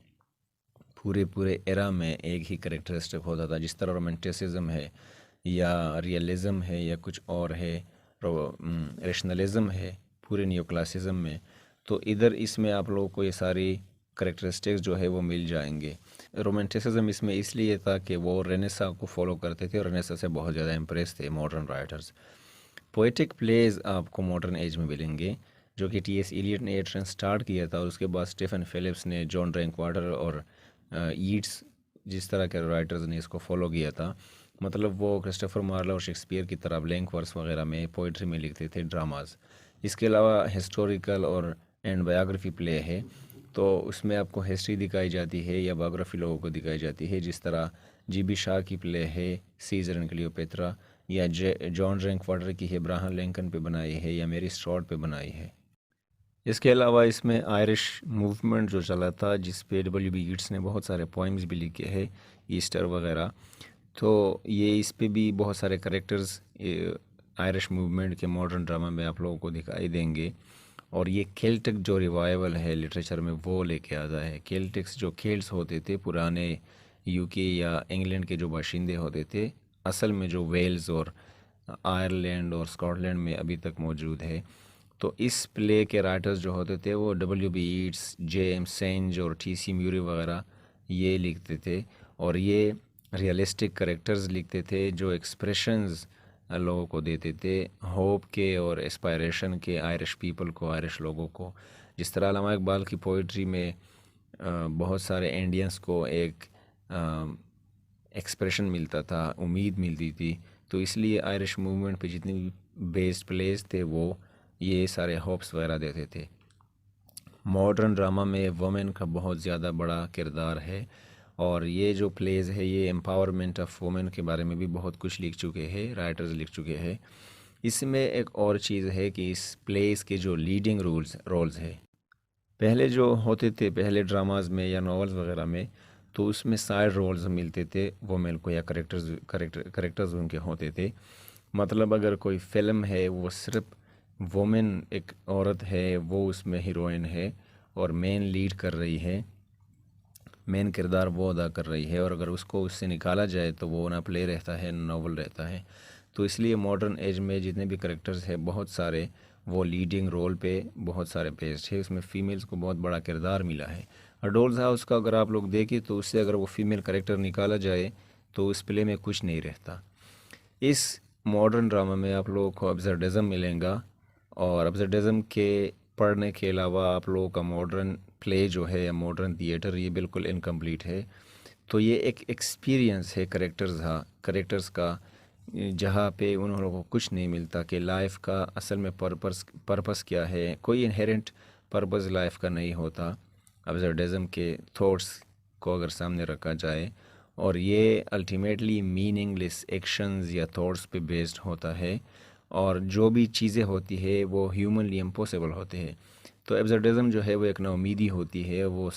[SPEAKER 1] पूरे पूरे एरा में एक ही करेक्टरिस्टिक होता था। जिस तरह रोमांटिसिज्म है या रियलिज़म है या कुछ और है, रेशनलिज्म है पूरे न्यू क्लासिज्म में। तो इधर इसमें आप लोगों को ये सारी करेक्टरिस्टिक्स जो है वो मिल जाएंगे। रोमांटिसिज्म इसमें इसलिए था कि वो रेनेसा को फॉलो करते थे और रेनेसा से बहुत ज़्यादा इम्प्रेस थे मॉडर्न राइटर्स। पोएटिक प्लेज आपको मॉडर्न एज में मिलेंगे, जो कि टी एस इलियट ने ये ट्रेंड स्टार्ट किया था और उसके बाद स्टीफन फिलिप्स ने, जॉन ड्रिंकवाटर और ईट्स जिस तरह के राइटर्स ने इसको फॉलो किया था। मतलब वो क्रिस्टोफर मार्लो और शेक्सपियर की तरह ब्लैंक वर्स वगैरह में पोइट्री में लिखते थे ड्रामाज। इसके अलावा हिस्टोरिकल और एंड बायोग्राफी प्ले है, तो उसमें आपको हिस्ट्री दिखाई जाती है या बायोग्राफी लोगों को दिखाई जाती है, जिस तरह जी बी शाह की प्ले है सीजर एंड क्लियोपेत्रा, या जॉन ड्रिंकवाटर की अब्राहम लिंकन पे बनाई है या मेरी स्टुअर्ट पे बनाई है। इसके अलावा इसमें आयरिश मूवमेंट जो चला था, जिस पे डब्ल्यू बी यीट्स ने बहुत सारे पोइम्स भी लिखे हैं, ईस्टर वगैरह, तो ये इस पे भी बहुत सारे करेक्टर्स आयरिश मूवमेंट के मॉडर्न ड्रामा में आप लोगों को दिखाई देंगे। और ये केल्टिक जो रिवाइवल है लिटरेचर में वो लेके आता है। केल्टिक्स जो केल्ट्स होते थे पुराने यूके या इंग्लैंड के जो बाशिंदे होते थे, असल में जो वेल्स और आयरलैंड और स्कॉटलैंड में अभी तक मौजूद है। तो इस प्ले के राइटर्स जो होते थे वो W B Yeats, James Synge और टी सी म्यूरी वगैरह ये लिखते थे। और ये रियलिस्टिक करेक्टर्स लिखते थे जो एक्सप्रेशंस लोगों को देते थे, होप के और एस्पायरेशन के, आयरिश पीपल को, आयरिश लोगों को। जिस तरह अल्लामा इकबाल की पोइट्री में बहुत सारे इंडियंस को एक एक्सप्रेशन मिलता था, उम्मीद मिलती थी, तो इसलिए आयरिश मूवमेंट पे जितने भी बेस्ड प्लेस थे वो ये सारे होप्स वगैरह देते थे। मॉडर्न ड्रामा में वुमेन का बहुत ज़्यादा बड़ा किरदार है और ये जो प्लेज़ है ये एम्पावरमेंट ऑफ वुमेन के बारे में भी बहुत कुछ लिख चुके हैं, राइटर्स लिख चुके हैं। इसमें एक और चीज़ है कि इस प्लेस के जो लीडिंग रोल्स है, पहले जो होते थे पहले ड्रामाज में या नॉवेल्स वगैरह में, तो उसमें साइड रोल्स मिलते थे वुमेन को या करेक्टर्स उनके होते थे। मतलब अगर कोई फिल्म है वो सिर्फ वुमेन, एक औरत है वो उसमें हीरोइन है और मेन लीड कर रही है, मेन किरदार वो अदा कर रही है, और अगर उसको उससे निकाला जाए तो वो ना प्ले रहता है ना नॉवल रहता है। तो इसलिए मॉडर्न एज में जितने भी करेक्टर्स हैं बहुत सारे वो लीडिंग रोल पे बहुत सारे बेस्ड है, उसमें फ़ीमेल्स को बहुत बड़ा किरदार मिला है। और डोल्स हाउस का अगर आप लोग देखें तो उससे अगर वो फीमेल करेक्टर निकाला जाए तो उस प्ले में कुछ नहीं रहता। इस मॉडर्न ड्रामा में आप लोगों को अब्सर्डिज़म मिलेगा, और अब्सर्डिज़म के पढ़ने के अलावा आप लोगों का मॉडर्न प्ले जो है या मॉडर्न थिएटर ये बिल्कुल इनकम्प्लीट है। तो ये एक एक्सपीरियंस है करेक्टर्स का, जहाँ पे उन लोगों को कुछ नहीं मिलता कि लाइफ का असल में पर्पस क्या है, कोई इनहेरेंट पर्पस लाइफ का नहीं होता अब्सर्डिज़म के थॉट्स को अगर सामने रखा जाए। और ये अल्टीमेटली मीनिंगलेस एक्शंस या थॉट्स पे बेस्ड होता है, और जो भी चीज़ें होती है वो ह्यूमनली इम्पॉसिबल होते हैं। तो एब्सर्डिज़म जो है वो एक नाउमीदी होती है, वो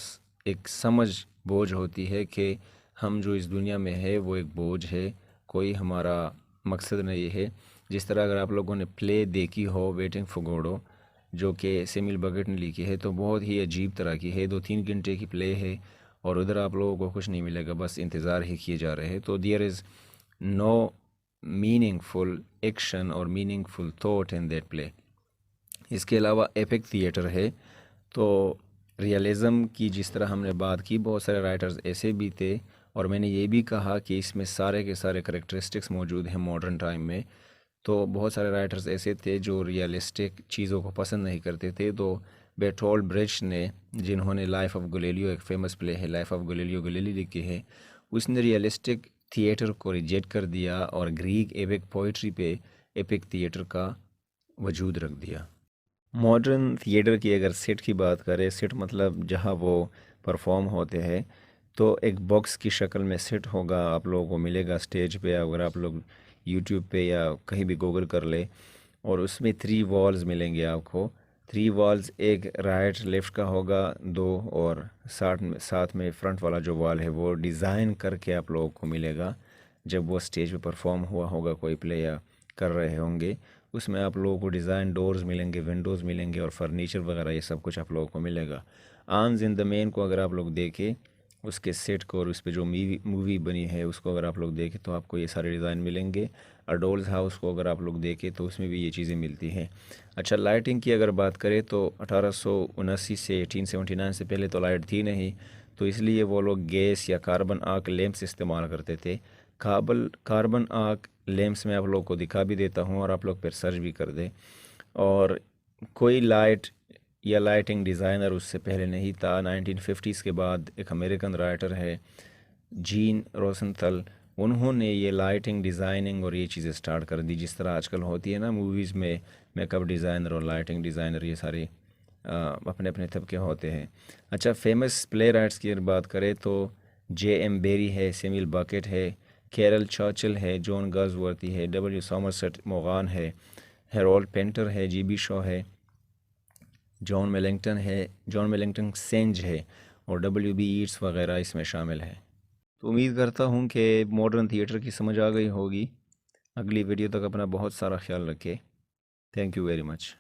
[SPEAKER 1] एक समझ बोझ होती है कि हम जो इस दुनिया में है वो एक बोझ है, कोई हमारा मकसद नहीं है। जिस तरह अगर आप लोगों ने प्ले देखी हो वेटिंग फॉर गोडो, जो कि सेमिल बगेट ने लिखी है, तो बहुत ही अजीब तरह की है, 2-3 घंटे की प्ले है और उधर आप लोगों को कुछ नहीं मिलेगा, बस इंतज़ार ही किए जा रहे हैं। तो there is no meaningful action और meaningful thought in that play. इसके अलावा एपिक थिएटर है, तो रियलिज़म की जिस तरह हमने बात की, बहुत सारे राइटर्स ऐसे भी थे, और मैंने ये भी कहा कि इसमें सारे के सारे करेक्टरिस्टिक्स मौजूद हैं मॉडर्न टाइम में। तो बहुत सारे राइटर्स ऐसे थे जो रियलिस्टिक चीज़ों को पसंद नहीं करते थे। तो बेर्टोल्ड ब्रेcht ने, जिन्होंने लाइफ ऑफ गैलीलियो, एक फेमस प्ले है लाइफ ऑफ गैलीलियो गैलीली लिखी है, उसने रियलिस्टिक थिएटर को रिजेक्ट कर दिया और ग्रीक एपिक पोइट्री पे एपिक थिएटर का वजूद रख दिया। मॉडर्न थिएटर की अगर सेट की बात करें, सेट मतलब जहाँ वो परफॉर्म होते हैं, तो एक बॉक्स की शक्ल में सेट होगा, आप लोगों को मिलेगा स्टेज पे। अगर आप लोग यूट्यूब पे या कहीं भी गूगल कर ले, और उसमें 3 वॉल्स मिलेंगे आपको। 3 वॉल्स, एक राइट लेफ़्ट का होगा, 2 और साथ में फ्रंट वाला जो वॉल है वो डिज़ाइन करके आप लोगों को मिलेगा। जब वो स्टेज पे परफॉर्म हुआ होगा, कोई प्ले या कर रहे होंगे, उसमें आप लोगों को डिज़ाइन डोर्स मिलेंगे, विंडोज़ मिलेंगे और फर्नीचर वगैरह ये सब कुछ आप लोगों को मिलेगा। आर्म्स इन द मेन को अगर आप लोग देखें उसके सेट को और उस पे जो मूवी बनी है उसको अगर आप लोग देखें तो आपको ये सारे डिज़ाइन मिलेंगे। और डोल्स हाउस को अगर आप लोग देखें तो उसमें भी ये चीज़ें मिलती हैं। अच्छा, लाइटिंग की अगर बात करें तो 1879 से 1879 से पहले तो लाइट थी नहीं, तो इसलिए वो लोग गैस या कार्बन आर्क लैंप्स इस्तेमाल करते थे। कार्बन आर्क लैंप्स में आप लोग को दिखा भी देता हूँ और आप लोग फिर सर्च भी कर दें। और कोई लाइट या लाइटिंग डिज़ाइनर उससे पहले नहीं था। 1950s के बाद एक अमेरिकन राइटर है जीन रोसेंथल, उन्होंने ये लाइटिंग डिज़ाइनिंग और ये चीज़ें स्टार्ट कर दी, जिस तरह आजकल होती है ना मूवीज़ में मेकअप डिज़ाइनर और लाइटिंग डिज़ाइनर, ये सारे अपने अपने तबके होते हैं। अच्छा, फेमस प्ले राइट्स की अगर बात करें तो J.M. बेरी है, सेमिल बकेट है, कैरल चर्चिल है, जॉन गज़वर्ती है, W. सॉमरसेट मॉगान है, हेरोल्ड पेंटर है, G.B. शॉ है, जॉन मेलिंगटन सेंज है और W.B. ईट्स वगैरह इसमें शामिल है। तो उम्मीद करता हूँ कि मॉडर्न थिएटर की समझ आ गई होगी। अगली वीडियो तक अपना बहुत सारा ख्याल रखें। Thank you very much.